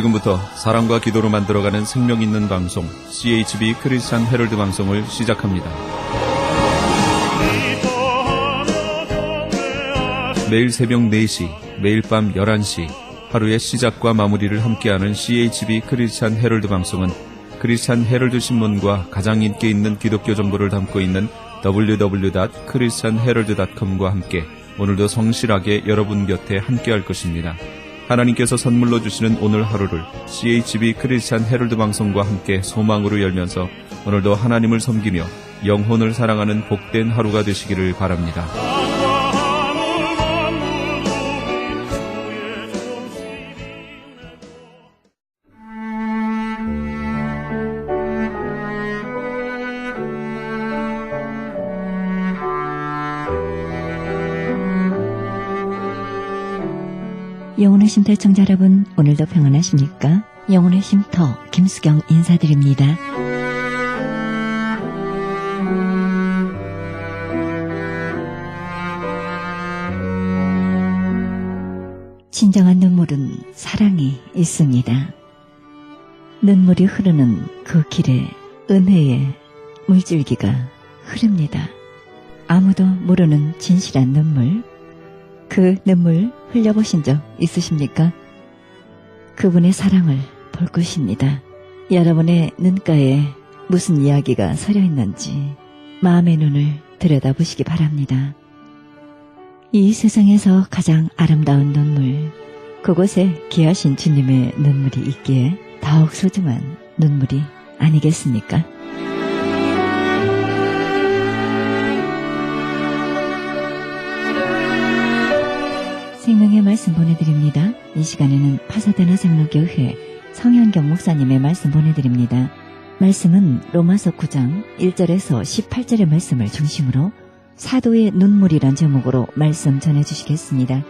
지금부터 사랑과 기도로 만들어가는 생명 있는 방송 CHB 크리스찬 헤럴드 방송을 시작합니다. 매일 새벽 4시, 매일 밤 11시 하루의 시작과 마무리를 함께하는 CHB 크리스찬 헤럴드 방송은 크리스찬 헤럴드 신문과 가장 인기 있는 기독교 정보를 담고 있는 www.christianherald.com과 함께 오늘도 성실하게 여러분 곁에 함께할 것입니다. 하나님께서 선물로 주시는 오늘 하루를 CHB 크리스찬 헤럴드 방송과 함께 소망으로 열면서 오늘도 하나님을 섬기며 영혼을 사랑하는 복된 하루가 되시기를 바랍니다. 영혼의 쉼터 청자 여러분, 오늘도 평안하십니까? 영혼의 쉼터 김수경 인사드립니다. 진정한 눈물은 사랑이 있습니다. 눈물이 흐르는 그 길에 은혜의 물줄기가 흐릅니다. 아무도 모르는 진실한 눈물, 그 눈물 흘려보신 적 있으십니까? 그분의 사랑을 볼 것입니다. 여러분의 눈가에 무슨 이야기가 서려 있는지 마음의 눈을 들여다보시기 바랍니다. 이 세상에서 가장 아름다운 눈물, 그곳에 귀하신 주님의 눈물이 있기에 더욱 소중한 눈물이 아니겠습니까? 생명의 말씀 보내드립니다. 이 시간에는 파사데나 장로교회 성현경 목사님의 말씀 보내드립니다. 말씀은 로마서 9장 1절에서 18절의 말씀을 중심으로 사도의 눈물이란 제목으로 말씀 전해주시겠습니다.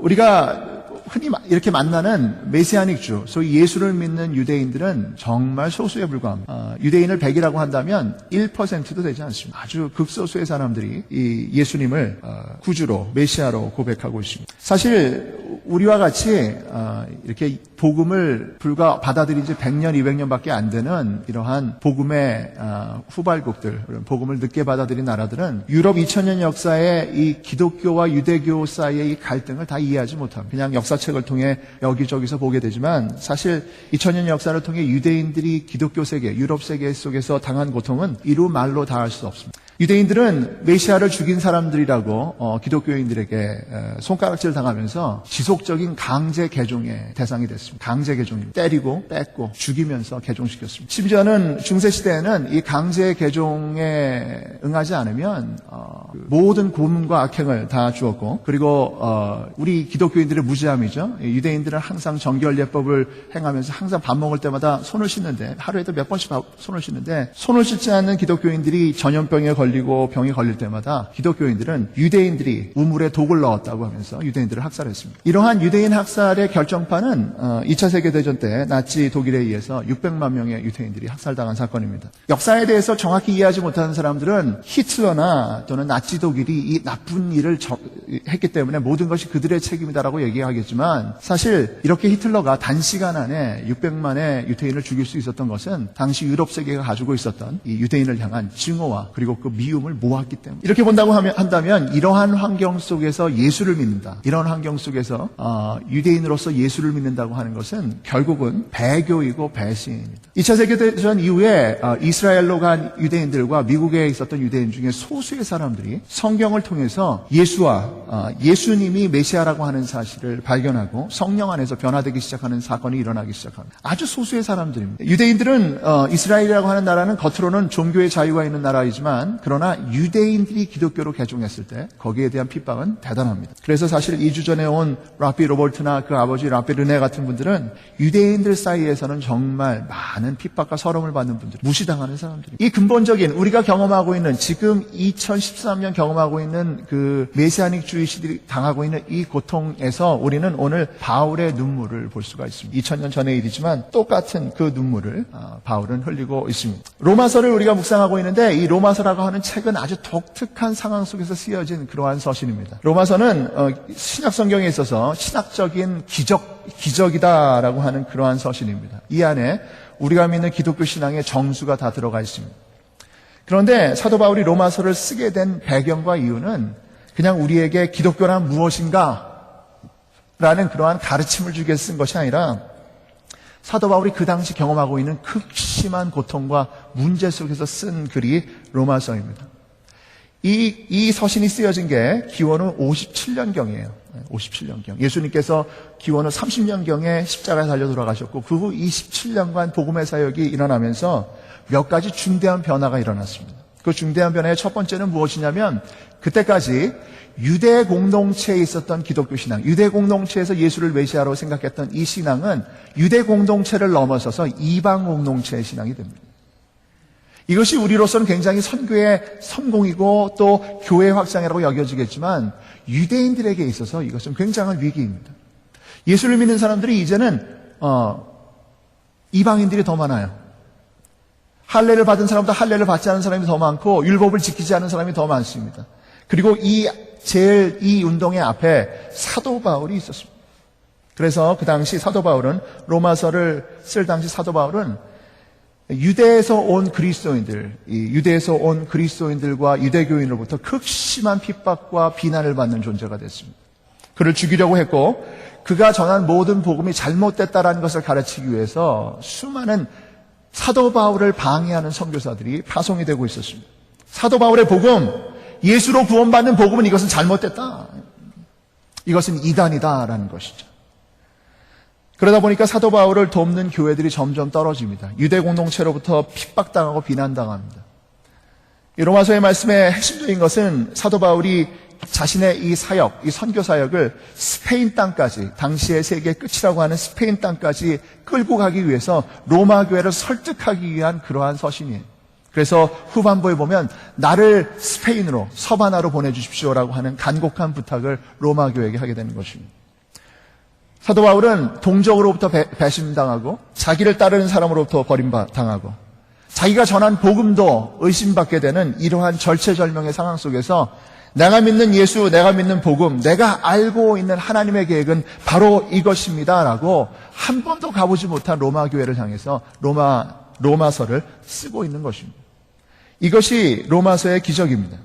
우리가 흔히 이렇게 만나는 메시아닉 주, 소위 예수를 믿는 유대인들은 정말 소수에 불과합니다. 유대인을 100이라고 한다면 1%도 되지 않습니다. 아주 극소수의 사람들이 이 예수님을 구주로, 메시아로 고백하고 있습니다. 사실 우리와 같이 이렇게 복음을 불과 받아들인 지 100년, 200년밖에 안 되는 이러한 복음의 후발국들, 복음을 늦게 받아들인 나라들은 유럽 2000년 역사의 이 기독교와 유대교 사이의 이 갈등을 다 이해하지 못합니다. 그냥 역사책을 통해 여기저기서 보게 되지만 사실 2000년 역사를 통해 유대인들이 기독교 세계, 유럽 세계 속에서 당한 고통은 이루 말로 다할 수 없습니다. 유대인들은 메시아를 죽인 사람들이라고 기독교인들에게 손가락질 당하면서 지속적인 강제 개종의 대상이 됐습니다. 강제 개종입니다. 때리고 뺏고 죽이면서 개종시켰습니다. 심지어는 중세시대에는 이 강제 개종에 응하지 않으면 모든 고문과 악행을 다 주었고, 그리고 우리 기독교인들의 무지함이죠. 유대인들은 항상 정결예법을 행하면서 항상 밥 먹을 때마다 손을 씻는데, 하루에도 몇 번씩 손을 씻는데, 손을 씻지 않는 기독교인들이 전염병에 걸리고 병이 걸릴 때마다 기독교인들은 유대인들이 우물에 독을 넣었다고 하면서 유대인들을 학살했습니다. 이러한 유대인 학살의 결정판은 2차 세계대전 때 나치 독일에 의해서 600만 명의 유대인들이 학살당한 사건입니다. 역사에 대해서 정확히 이해하지 못하는 사람들은 히틀러나 또는 나치 독일이 이 나쁜 일을 했기 때문에 모든 것이 그들의 책임이다라고 얘기하겠지만, 사실 이렇게 히틀러가 단시간 안에 600만의 유대인을 죽일 수 있었던 것은 당시 유럽 세계가 가지고 있었던 이 유대인을 향한 증오와 그리고 그 미움을 모았기 때문에, 이렇게 본다고 한다면 이러한 환경 속에서 예수를 믿는다, 이런 환경 속에서 유대인으로서 예수를 믿는다고 하는 것은 결국은 배교이고 배신입니다. 2차 세계대전 이후에 이스라엘로 간 유대인들과 미국에 있었던 유대인 중에 소수의 사람들이 성경을 통해서 예수와 예수님이 메시아라고 하는 사실을 발견하고 성령 안에서 변화되기 시작하는 사건이 일어나기 시작합니다. 아주 소수의 사람들입니다. 유대인들은 이스라엘이라고 하는 나라는 겉으로는 종교의 자유가 있는 나라이지만, 그러나 유대인들이 기독교로 개종했을 때 거기에 대한 핍박은 대단합니다. 그래서 사실 2주 전에 온 라피 로버트나 그 아버지 라피 르네 같은 분들은 유대인들 사이에서는 정말 많은 핍박과 서름을 받는 분들, 무시당하는 사람들입니다. 이 근본적인 우리가 경험하고 있는, 지금 2013년 경험하고 있는 그 메시아닉 주의시들이 당하고 있는 이 고통에서 우리는 오늘 바울의 눈물을 볼 수가 있습니다. 2000년 전의 일이지만 똑같은 그 눈물을 바울은 흘리고 있습니다. 로마서를 우리가 묵상하고 있는데, 이 로마서라고 하는 로마서라는 책은 아주 독특한 상황 속에서 쓰여진 그러한 서신입니다. 로마서는 신약 성경에 있어서 신학적인 기적이다라고 하는 그러한 서신입니다. 이 안에 우리가 믿는 기독교 신앙의 정수가 다 들어가 있습니다. 그런데 사도 바울이 로마서를 쓰게 된 배경과 이유는 그냥 우리에게 기독교란 무엇인가 라는 그러한 가르침을 주기 위해서 쓴 것이 아니라 사도 바울이 그 당시 경험하고 있는 극심한 고통과 문제 속에서 쓴 글이 로마서입니다. 이 서신이 쓰여진 게 기원후 57년경이에요. 57년경. 예수님께서 기원후 30년경에 십자가에 달려 돌아가셨고 그 후 27년간 복음의 사역이 일어나면서 몇 가지 중대한 변화가 일어났습니다. 그 중대한 변화의 첫 번째는 무엇이냐면 그때까지 유대 공동체에 있었던 기독교 신앙, 유대 공동체에서 예수를 메시아로 생각했던 이 신앙은 유대 공동체를 넘어서서 이방 공동체의 신앙이 됩니다. 이것이 우리로서는 굉장히 선교의 성공이고 또 교회 확장이라고 여겨지겠지만 유대인들에게 있어서 이것은 굉장한 위기입니다. 예수를 믿는 사람들이 이제는 이방인들이 더 많아요. 할례를 받은 사람보다 할례를 받지 않은 사람이 더 많고 율법을 지키지 않은 사람이 더 많습니다. 그리고 이 운동의 앞에 사도 바울이 있었습니다. 그래서 그 당시 사도 바울은 로마서를 쓸 당시 사도 바울은 유대에서 온 그리스도인들과 유대교인으로부터 극심한 핍박과 비난을 받는 존재가 됐습니다. 그를 죽이려고 했고 그가 전한 모든 복음이 잘못됐다라는 것을 가르치기 위해서 수많은 사도 바울을 방해하는 선교사들이 파송이 되고 있었습니다. 사도 바울의 복음, 예수로 구원받는 복음은 이것은 잘못됐다. 이것은 이단이다라는 것이죠. 그러다 보니까 사도 바울을 돕는 교회들이 점점 떨어집니다. 유대 공동체로부터 핍박당하고 비난당합니다. 이 로마서의 말씀의 핵심적인 것은 사도 바울이 자신의 이 사역, 이 선교 사역을 스페인 땅까지, 당시의 세계의 끝이라고 하는 스페인 땅까지 끌고 가기 위해서 로마 교회를 설득하기 위한 그러한 서신이에요. 그래서 후반부에 보면 나를 스페인으로, 서바나로 보내주십시오라고 하는 간곡한 부탁을 로마 교회에게 하게 되는 것입니다. 사도 바울은 동족으로부터 배신당하고 자기를 따르는 사람으로부터 버림당하고 자기가 전한 복음도 의심받게 되는 이러한 절체절명의 상황 속에서 내가 믿는 예수, 내가 믿는 복음, 내가 알고 있는 하나님의 계획은 바로 이것입니다라고 한 번도 가보지 못한 로마 교회를 향해서 로마서를 쓰고 있는 것입니다. 이것이 로마서의 기적입니다.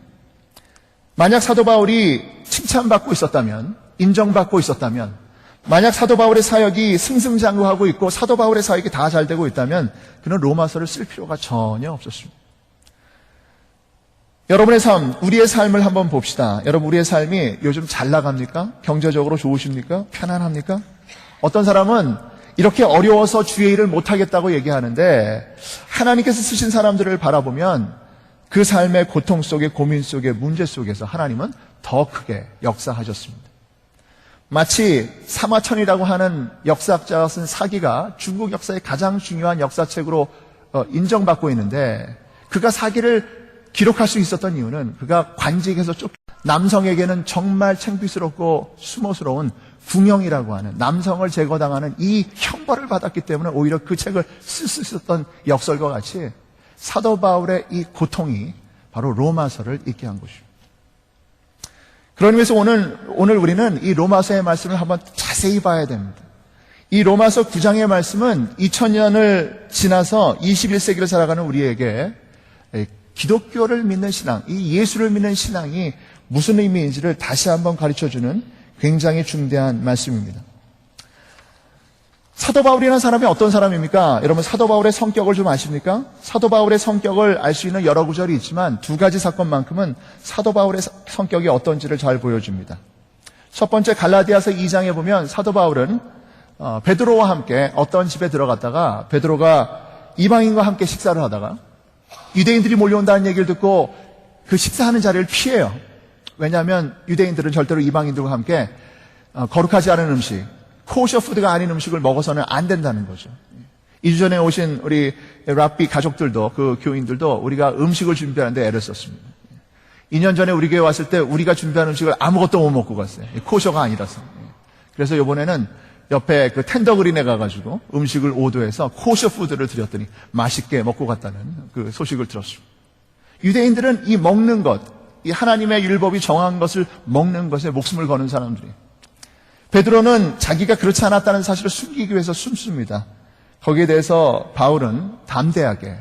만약 사도 바울이 칭찬받고 있었다면, 인정받고 있었다면, 만약 사도 바울의 사역이 승승장구하고 있고 사도 바울의 사역이 다 잘 되고 있다면 그는 로마서를 쓸 필요가 전혀 없었습니다. 여러분의 삶, 우리의 삶을 한번 봅시다. 여러분, 우리의 삶이 요즘 잘 나갑니까? 경제적으로 좋으십니까? 편안합니까? 어떤 사람은 이렇게 어려워서 주의 일을 못하겠다고 얘기하는데 하나님께서 쓰신 사람들을 바라보면 그 삶의 고통 속에, 고민 속에, 문제 속에서 하나님은 더 크게 역사하셨습니다. 마치 사마천이라고 하는 역사학자가 쓴 사기가 중국 역사의 가장 중요한 역사책으로 인정받고 있는데 그가 사기를 기록할 수 있었던 이유는 그가 관직에서 남성에게는 정말 창피스럽고 수모스러운 궁형이라고 하는 남성을 제거당하는 이 형벌을 받았기 때문에 오히려 그 책을 쓸 수 있었던 역설과 같이 사도 바울의 이 고통이 바로 로마서를 읽게 한 것입니다. 그런 의미에서 오늘 우리는 이 로마서의 말씀을 한번 자세히 봐야 됩니다. 이 로마서 9장의 말씀은 2000년을 지나서 21세기를 살아가는 우리에게 기독교를 믿는 신앙, 이 예수를 믿는 신앙이 무슨 의미인지를 다시 한번 가르쳐주는 굉장히 중대한 말씀입니다. 사도 바울이라는 사람이 어떤 사람입니까? 여러분, 사도 바울의 성격을 좀 아십니까? 사도 바울의 성격을 알 수 있는 여러 구절이 있지만 두 가지 사건만큼은 사도 바울의 성격이 어떤지를 잘 보여줍니다. 첫 번째, 갈라디아서 2장에 보면 사도 바울은 베드로와 함께 어떤 집에 들어갔다가 베드로가 이방인과 함께 식사를 하다가 유대인들이 몰려온다는 얘기를 듣고 그 식사하는 자리를 피해요. 왜냐하면 유대인들은 절대로 이방인들과 함께 거룩하지 않은 음식, 코셔 푸드가 아닌 음식을 먹어서는 안 된다는 거죠. 2주 전에 오신 우리 랍비 가족들도, 그 교인들도 우리가 음식을 준비하는데 애를 썼습니다. 2년 전에 우리 교회 왔을 때 우리가 준비한 음식을 아무것도 못 먹고 갔어요. 코셔가 아니라서. 그래서 이번에는 옆에 그 텐더그린에 가가지고 음식을 오더해서 코셔 푸드를 드렸더니 맛있게 먹고 갔다는 그 소식을 들었습니다. 유대인들은 이 먹는 것, 이 하나님의 율법이 정한 것을 먹는 것에 목숨을 거는 사람들이에요. 베드로는 자기가 그렇지 않았다는 사실을 숨기기 위해서 숨습니다. 거기에 대해서 바울은 담대하게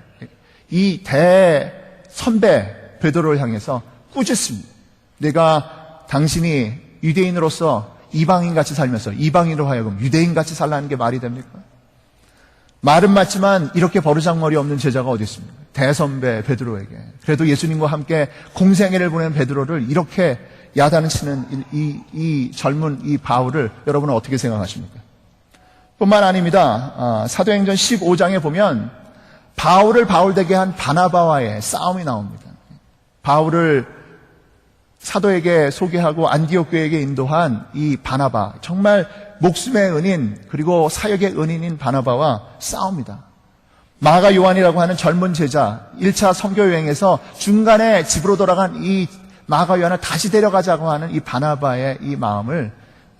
이 대선배 베드로를 향해서 꾸짖습니다. 내가 당신이 유대인으로서 이방인같이 살면서 이방인으로 하여금 유대인같이 살라는 게 말이 됩니까? 말은 맞지만 이렇게 버르장머리 없는 제자가 어디 있습니까? 대선배 베드로에게. 그래도 예수님과 함께 공생애를 보낸 베드로를 이렇게 야단을 치는 이 젊은 이 바울을 여러분은 어떻게 생각하십니까? 뿐만 아닙니다. 사도행전 15장에 보면 바울을 바울되게 한 바나바와의 싸움이 나옵니다. 바울을 사도에게 소개하고 안디옥 교회에게 인도한 이 바나바, 정말 목숨의 은인 그리고 사역의 은인인 바나바와 싸웁니다. 마가 요한이라고 하는 젊은 제자 1차 선교 여행에서 중간에 집으로 돌아간 이 마가 요한을 다시 데려가자고 하는 이 바나바의 이 마음을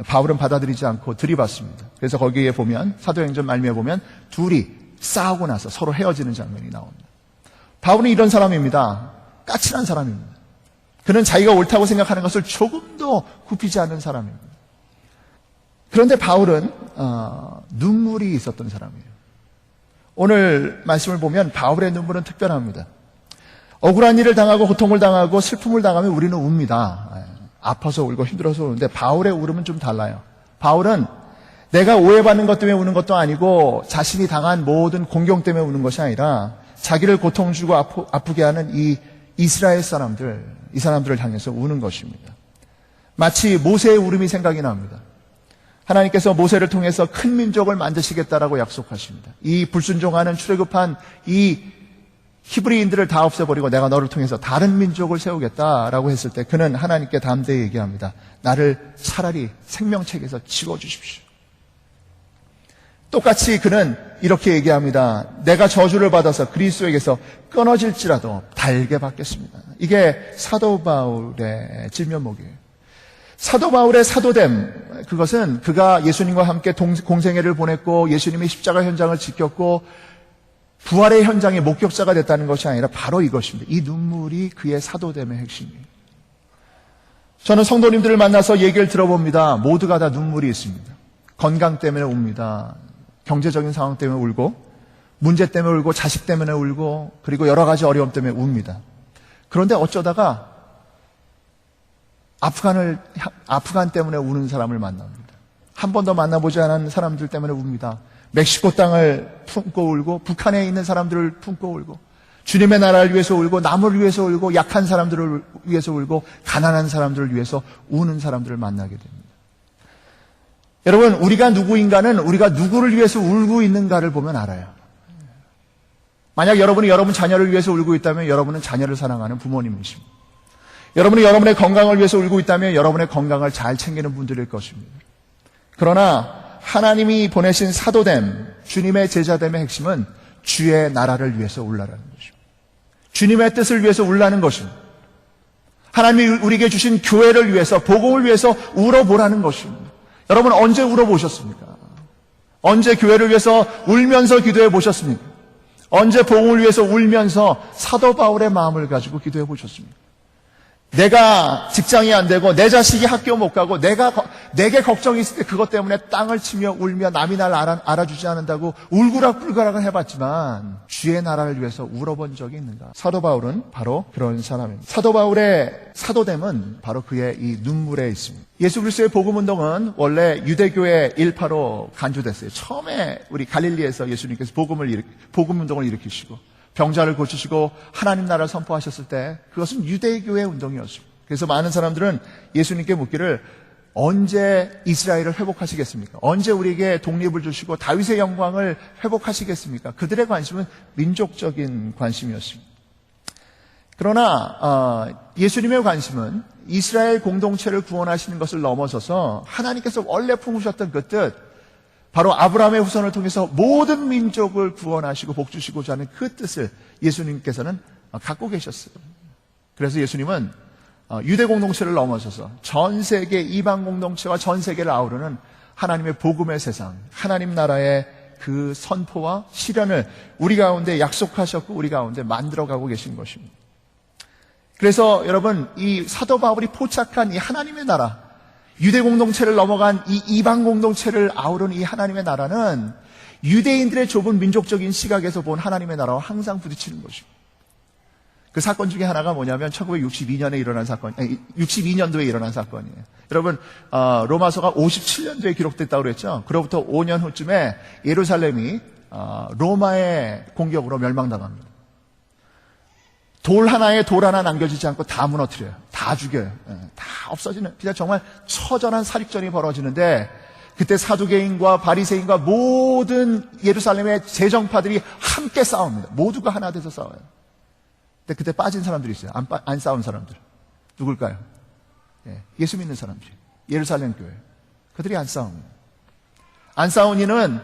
바울은 받아들이지 않고 들이받습니다. 그래서 거기에 보면 사도행전 말미에 보면 둘이 싸우고 나서 서로 헤어지는 장면이 나옵니다. 바울은 이런 사람입니다. 까칠한 사람입니다. 그는 자기가 옳다고 생각하는 것을 조금도 굽히지 않는 사람입니다. 그런데 바울은 눈물이 있었던 사람이에요. 오늘 말씀을 보면 바울의 눈물은 특별합니다. 억울한 일을 당하고 고통을 당하고 슬픔을 당하면 우리는 웁니다. 아파서 울고 힘들어서 우는데 바울의 울음은 좀 달라요. 바울은 내가 오해받는 것 때문에 우는 것도 아니고 자신이 당한 모든 공경 때문에 우는 것이 아니라 자기를 고통 주고 아프게 하는 이 이스라엘 사람들, 이 사람들을 향해서 우는 것입니다. 마치 모세의 울음이 생각이 납니다. 하나님께서 모세를 통해서 큰 민족을 만드시겠다라고 약속하십니다. 이 불순종하는 출애굽한 이 히브리인들을 다 없애버리고 내가 너를 통해서 다른 민족을 세우겠다라고 했을 때 그는 하나님께 담대히 얘기합니다. 나를 차라리 생명책에서 지워주십시오. 똑같이 그는 이렇게 얘기합니다. 내가 저주를 받아서 그리스도에게서 끊어질지라도 달게 받겠습니다. 이게 사도 바울의 진면목이에요. 사도 바울의 사도됨, 그것은 그가 예수님과 함께 공생애를 보냈고 예수님의 십자가 현장을 지켰고 부활의 현장의 목격자가 됐다는 것이 아니라 바로 이것입니다. 이 눈물이 그의 사도됨의 핵심이에요. 저는 성도님들을 만나서 얘기를 들어봅니다. 모두가 다 눈물이 있습니다. 건강 때문에 웁니다. 경제적인 상황 때문에 울고 문제 때문에 울고 자식 때문에 울고 그리고 여러 가지 어려움 때문에 웁니다. 그런데 어쩌다가 아프간 때문에 우는 사람을 만납니다. 한 번도 만나보지 않은 사람들 때문에 웁니다. 멕시코 땅을 품고 울고 북한에 있는 사람들을 품고 울고 주님의 나라를 위해서 울고 남을 위해서 울고 약한 사람들을 위해서 울고 가난한 사람들을 위해서 우는 사람들을 만나게 됩니다. 여러분, 우리가 누구인가는 우리가 누구를 위해서 울고 있는가를 보면 알아요. 만약 여러분이 여러분 자녀를 위해서 울고 있다면 여러분은 자녀를 사랑하는 부모님이십니다. 여러분이 여러분의 건강을 위해서 울고 있다면 여러분의 건강을 잘 챙기는 분들일 것입니다. 그러나 하나님이 보내신 사도됨, 주님의 제자됨의 핵심은 주의 나라를 위해서 울라라는 것입니다. 주님의 뜻을 위해서 울라는 것입니다. 하나님이 우리에게 주신 교회를 위해서, 복음을 위해서 울어보라는 것입니다. 여러분 언제 울어보셨습니까? 언제 교회를 위해서 울면서 기도해 보셨습니까? 언제 복음을 위해서 울면서 사도 바울의 마음을 가지고 기도해 보셨습니까? 내가 직장이 안 되고 내 자식이 학교 못 가고 내게 걱정이 있을 때 그것 때문에 땅을 치며 울며 남이 날 알아주지 않는다고 울그락불그락을 해봤지만 주의 나라를 위해서 울어본 적이 있는가? 사도 바울은 바로 그런 사람입니다. 사도 바울의 사도됨은 바로 그의 이 눈물에 있습니다. 예수 그리스도의 복음운동은 원래 유대교의 일파로 간주됐어요. 처음에 우리 갈릴리에서 예수님께서 복음운동을 일으키시고 병자를 고치시고 하나님 나라를 선포하셨을 때 그것은 유대교의 운동이었습니다. 그래서 많은 사람들은 예수님께 묻기를 언제 이스라엘을 회복하시겠습니까? 언제 우리에게 독립을 주시고 다윗의 영광을 회복하시겠습니까? 그들의 관심은 민족적인 관심이었습니다. 그러나 예수님의 관심은 이스라엘 공동체를 구원하시는 것을 넘어서서 하나님께서 원래 품으셨던 그 뜻, 바로 아브라함의 후손을 통해서 모든 민족을 구원하시고 복주시고자 하는 그 뜻을 예수님께서는 갖고 계셨어요. 그래서 예수님은 유대 공동체를 넘어서서 전 세계 이방 공동체와 전 세계를 아우르는 하나님의 복음의 세상, 하나님 나라의 그 선포와 실현을 우리 가운데 약속하셨고 우리 가운데 만들어가고 계신 것입니다. 그래서 여러분, 이 사도 바울이 포착한 이 하나님의 나라, 유대 공동체를 넘어간 이 이방 공동체를 아우르는 이 하나님의 나라는 유대인들의 좁은 민족적인 시각에서 본 하나님의 나라와 항상 부딪히는 것입니다. 그 사건 중에 하나가 뭐냐면 1962년에 일어난 사건, 62년도에 일어난 사건이에요. 여러분, 로마서가 57년도에 기록됐다고 그랬죠. 그로부터 5년 후쯤에 예루살렘이 로마의 공격으로 멸망당합니다. 돌 하나 남겨지지 않고 다 무너뜨려요. 다 죽여요. 다 없어지는, 그냥 정말 처절한 살익전이 벌어지는데, 그때 사두개인과 바리새인과 모든 예루살렘의 재정파들이 함께 싸웁니다. 모두가 하나 돼서 싸워요. 근데 그때 빠진 사람들이 있어요. 안 싸운 사람들. 누굴까요? 예수 믿는 사람들이. 예루살렘 교회. 그들이 안 싸웁니다. 안 싸운 이는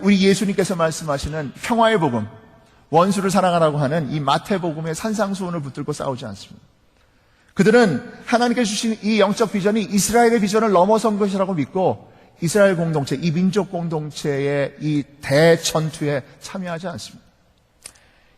우리 예수님께서 말씀하시는 평화의 복음, 원수를 사랑하라고 하는 이 마태복음의 산상수훈을 붙들고 싸우지 않습니다. 그들은 하나님께서 주신 이 영적 비전이 이스라엘의 비전을 넘어선 것이라고 믿고 이스라엘 공동체, 이 민족 공동체의 이 대전투에 참여하지 않습니다.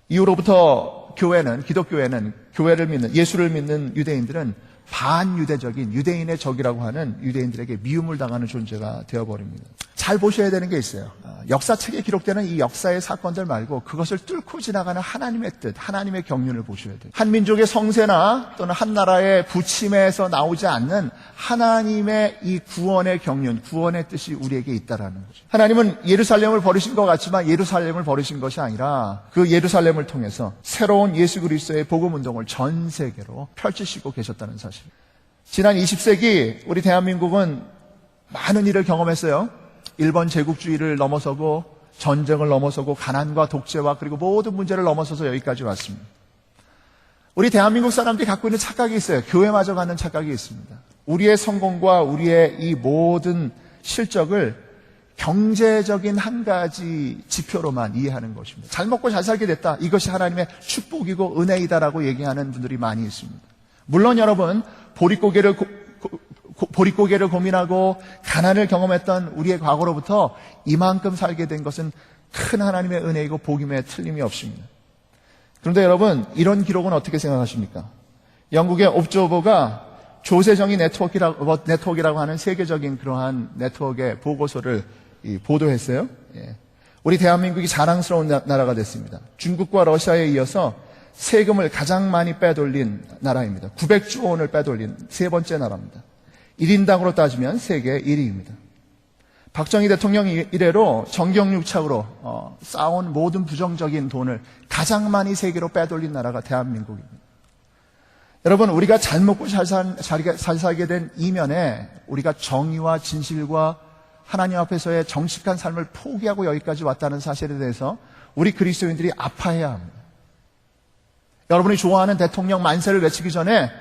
이후로부터 교회는, 기독교회는, 교회를 믿는, 예수를 믿는 유대인들은 반유대적인 유대인의 적이라고 하는 유대인들에게 미움을 당하는 존재가 되어버립니다. 잘 보셔야 되는 게 있어요. 역사책에 기록되는 이 역사의 사건들 말고 그것을 뚫고 지나가는 하나님의 뜻, 하나님의 경륜을 보셔야 돼요. 한 민족의 성세나 또는 한 나라의 부침에서 나오지 않는 하나님의 이 구원의 경륜, 구원의 뜻이 우리에게 있다라는 거죠. 하나님은 예루살렘을 버리신 것 같지만 예루살렘을 버리신 것이 아니라 그 예루살렘을 통해서 새로운 예수 그리스도의 복음 운동을 전 세계로 펼치시고 계셨다는 사실. 지난 20세기 우리 대한민국은 많은 일을 경험했어요. 일본 제국주의를 넘어서고 전쟁을 넘어서고 가난과 독재와 그리고 모든 문제를 넘어서서 여기까지 왔습니다. 우리 대한민국 사람들이 갖고 있는 착각이 있어요. 교회마저 갖는 착각이 있습니다. 우리의 성공과 우리의 이 모든 실적을 경제적인 한 가지 지표로만 이해하는 것입니다. 잘 먹고 잘 살게 됐다. 이것이 하나님의 축복이고 은혜이다라고 얘기하는 분들이 많이 있습니다. 물론 여러분, 보릿고개를 고민하고 가난을 경험했던 우리의 과거로부터 이만큼 살게 된 것은 큰 하나님의 은혜이고 복임에 틀림이 없습니다. 그런데 여러분, 이런 기록은 어떻게 생각하십니까? 영국의 옵저버가 조세정의 네트워크라고 하는 세계적인 그러한 네트워크의 보고서를 보도했어요. 우리 대한민국이 자랑스러운 나라가 됐습니다. 중국과 러시아에 이어서 세금을 가장 많이 빼돌린 나라입니다. 900조 원을 빼돌린 세 번째 나라입니다. 1인당으로 따지면 세계 1위입니다. 박정희 대통령 이래로 정경유착으로 쌓아온 모든 부정적인 돈을 가장 많이 세계로 빼돌린 나라가 대한민국입니다. 여러분, 우리가 잘 먹고 잘 살게 된 이면에 우리가 정의와 진실과 하나님 앞에서의 정직한 삶을 포기하고 여기까지 왔다는 사실에 대해서 우리 그리스도인들이 아파해야 합니다. 여러분이 좋아하는 대통령 만세를 외치기 전에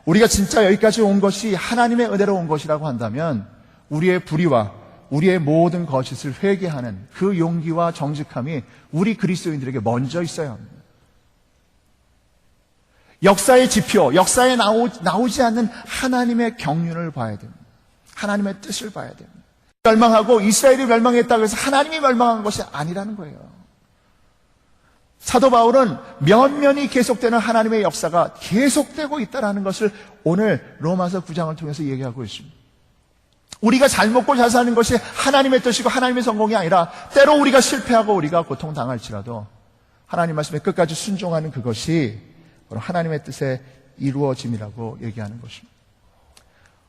우리가 진짜 여기까지 온 것이 하나님의 은혜로 온 것이라고 한다면 우리의 불의와 우리의 모든 거짓을 회개하는 그 용기와 정직함이 우리 그리스도인들에게 먼저 있어야 합니다. 역사의 지표, 역사에 나오지 않는 하나님의 경륜을 봐야 됩니다. 하나님의 뜻을 봐야 됩니다. 멸망하고 이스라엘이 멸망했다고 해서 하나님이 멸망한 것이 아니라는 거예요. 사도 바울은 면면이 계속되는 하나님의 역사가 계속되고 있다는 것을 오늘 로마서 9장을 통해서 얘기하고 있습니다. 우리가 잘 먹고 잘 사는 것이 하나님의 뜻이고 하나님의 성공이 아니라 때로 우리가 실패하고 우리가 고통당할지라도 하나님 말씀에 끝까지 순종하는 그것이 바로 하나님의 뜻에 이루어짐이라고 얘기하는 것입니다.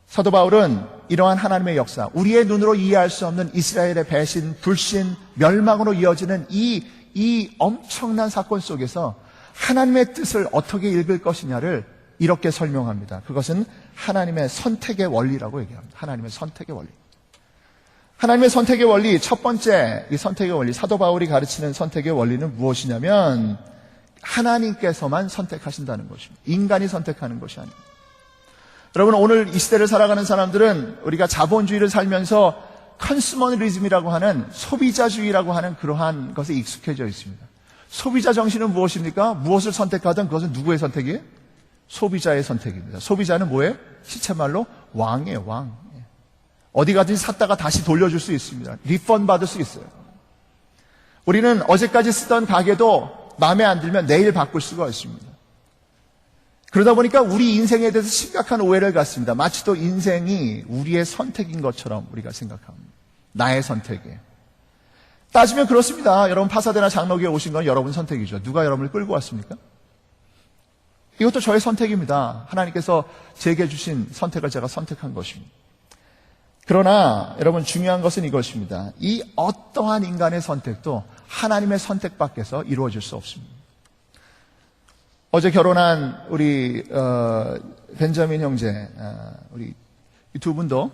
사도 바울은 이러한 하나님의 역사, 우리의 눈으로 이해할 수 없는 이스라엘의 배신, 불신, 멸망으로 이어지는 이 엄청난 사건 속에서 하나님의 뜻을 어떻게 읽을 것이냐를 이렇게 설명합니다. 그것은 하나님의 선택의 원리라고 얘기합니다. 하나님의 선택의 원리. 하나님의 선택의 원리, 첫 번째 이 선택의 원리, 사도 바울이 가르치는 선택의 원리는 무엇이냐면 하나님께서만 선택하신다는 것입니다. 인간이 선택하는 것이 아닙니다. 여러분, 오늘 이 시대를 살아가는 사람들은 우리가 자본주의를 살면서 컨슈머리즘이라고 하는 소비자주의라고 하는 그러한 것에 익숙해져 있습니다. 소비자 정신은 무엇입니까? 무엇을 선택하든 그것은 누구의 선택이에요? 소비자의 선택입니다. 소비자는 뭐예요? 시체말로 왕이에요, 왕. 어디 가든지 샀다가 다시 돌려줄 수 있습니다. 리펀 받을 수 있어요. 우리는 어제까지 쓰던 가게도 마음에 안 들면 내일 바꿀 수가 있습니다. 그러다 보니까 우리 인생에 대해서 심각한 오해를 갖습니다. 마치 또 인생이 우리의 선택인 것처럼 우리가 생각합니다. 나의 선택이에요. 따지면 그렇습니다. 여러분 파사데나 장로교에 오신 건 여러분 선택이죠. 누가 여러분을 끌고 왔습니까? 이것도 저의 선택입니다. 하나님께서 제게 주신 선택을 제가 선택한 것입니다. 그러나 여러분 중요한 것은 이것입니다. 이 어떠한 인간의 선택도 하나님의 선택 밖에서 이루어질 수 없습니다. 어제 결혼한 우리 벤자민 형제, 우리 이 두 분도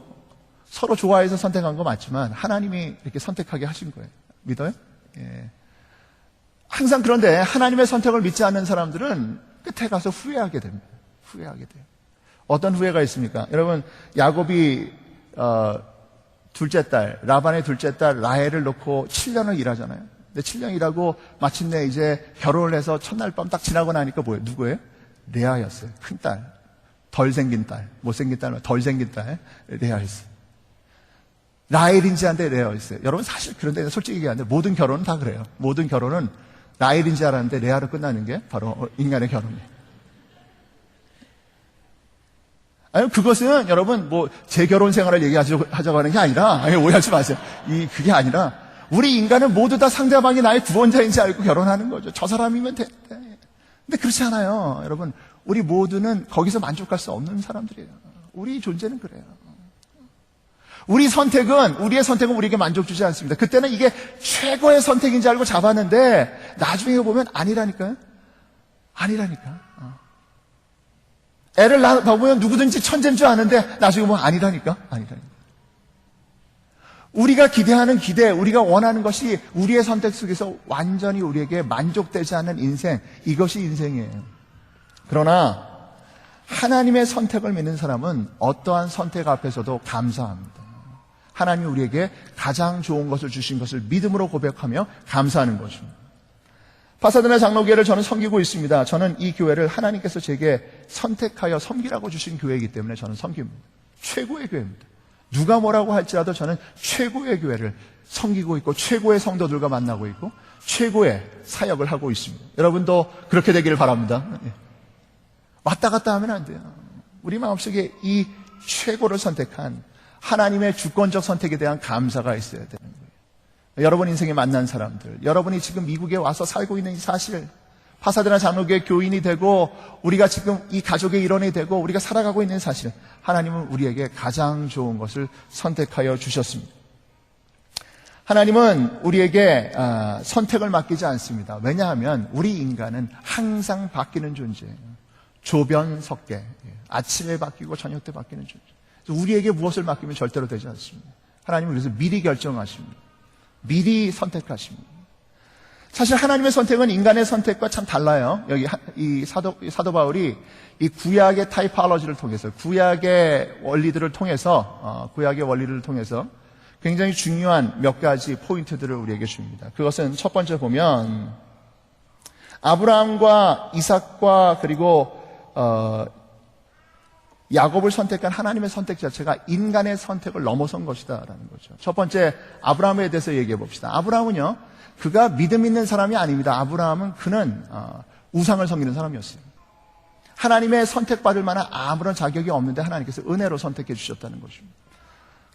서로 좋아해서 선택한 거 맞지만 하나님이 이렇게 선택하게 하신 거예요. 믿어요? 예. 항상 그런데 하나님의 선택을 믿지 않는 사람들은 끝에 가서 후회하게 됩니다. 후회하게 돼요. 어떤 후회가 있습니까? 여러분 야곱이 둘째 딸, 라반의 둘째 딸 라헬을 놓고 7년을 일하잖아요. 근데 7년 일하고 마침내 이제 결혼을 해서 첫날 밤 딱 지나고 나니까 뭐예요? 누구예요? 레아였어요. 큰 딸. 덜 생긴 딸. 못생긴 딸, 덜 생긴 딸. 레아였어요. 라헬인지 한데 레아였어요. 여러분 사실 그런데 솔직히 얘기하는데 모든 결혼은 다 그래요. 모든 결혼은 라헬인지 알았는데 레아로 끝나는 게 바로 인간의 결혼이에요. 아니, 그것은 여러분 제 결혼 생활을 얘기하자고 하는 게 아니라, 오해하지 마세요. 그게 아니라 우리 인간은 모두 다 상대방이 나의 구원자인지 알고 결혼하는 거죠. 저 사람이면 돼. 근데 그렇지 않아요. 여러분, 우리 모두는 거기서 만족할 수 없는 사람들이에요. 우리 존재는 그래요. 우리의 선택은 우리에게 만족 주지 않습니다. 그때는 이게 최고의 선택인지 알고 잡았는데 나중에 보면 아니라니까요. 아니라니까. 애를 낳아보면 누구든지 천재인 줄 아는데 나중에 보면 아니라니까. 우리가 기대하는 기대, 우리가 원하는 것이 우리의 선택 속에서 완전히 우리에게 만족되지 않는 인생, 이것이 인생이에요. 그러나 하나님의 선택을 믿는 사람은 어떠한 선택 앞에서도 감사합니다. 하나님이 우리에게 가장 좋은 것을 주신 것을 믿음으로 고백하며 감사하는 것입니다. 파사데나 장로교회를 저는 섬기고 있습니다. 저는 이 교회를 하나님께서 제게 선택하여 섬기라고 주신 교회이기 때문에 저는 섬깁니다. 최고의 교회입니다. 누가 뭐라고 할지라도 저는 최고의 교회를 섬기고 있고 최고의 성도들과 만나고 있고 최고의 사역을 하고 있습니다. 여러분도 그렇게 되기를 바랍니다. 왔다 갔다 하면 안 돼요. 우리 마음속에 이 최고를 선택한 하나님의 주권적 선택에 대한 감사가 있어야 되는 거예요. 여러분 인생에 만난 사람들, 여러분이 지금 미국에 와서 살고 있는 이 사실, 파사데나 장로교회 교인이 되고 우리가 지금 이 가족의 일원이 되고 우리가 살아가고 있는 사실, 하나님은 우리에게 가장 좋은 것을 선택하여 주셨습니다. 하나님은 우리에게 선택을 맡기지 않습니다. 왜냐하면 우리 인간은 항상 바뀌는 존재예요. 조변석계, 아침에 바뀌고 저녁 때 바뀌는 존재. 우리에게 무엇을 맡기면 절대로 되지 않습니다. 하나님은 그래서 미리 결정하십니다. 미리 선택하십니다. 사실 하나님의 선택은 인간의 선택과 참 달라요. 여기 이 사도 바울이 이 구약의 타이폴로지를 통해서, 구약의 원리들을 통해서 굉장히 중요한 몇 가지 포인트들을 우리에게 줍니다. 그것은 첫 번째 보면 아브라함과 이삭과 그리고 야곱을 선택한 하나님의 선택 자체가 인간의 선택을 넘어선 것이다라는 거죠. 첫 번째 아브라함에 대해서 얘기해 봅시다. 아브라함은요, 그가 믿음 있는 사람이 아닙니다. 그는 우상을 섬기는 사람이었어요. 하나님의 선택받을 만한 아무런 자격이 없는데 하나님께서 은혜로 선택해 주셨다는 것입니다.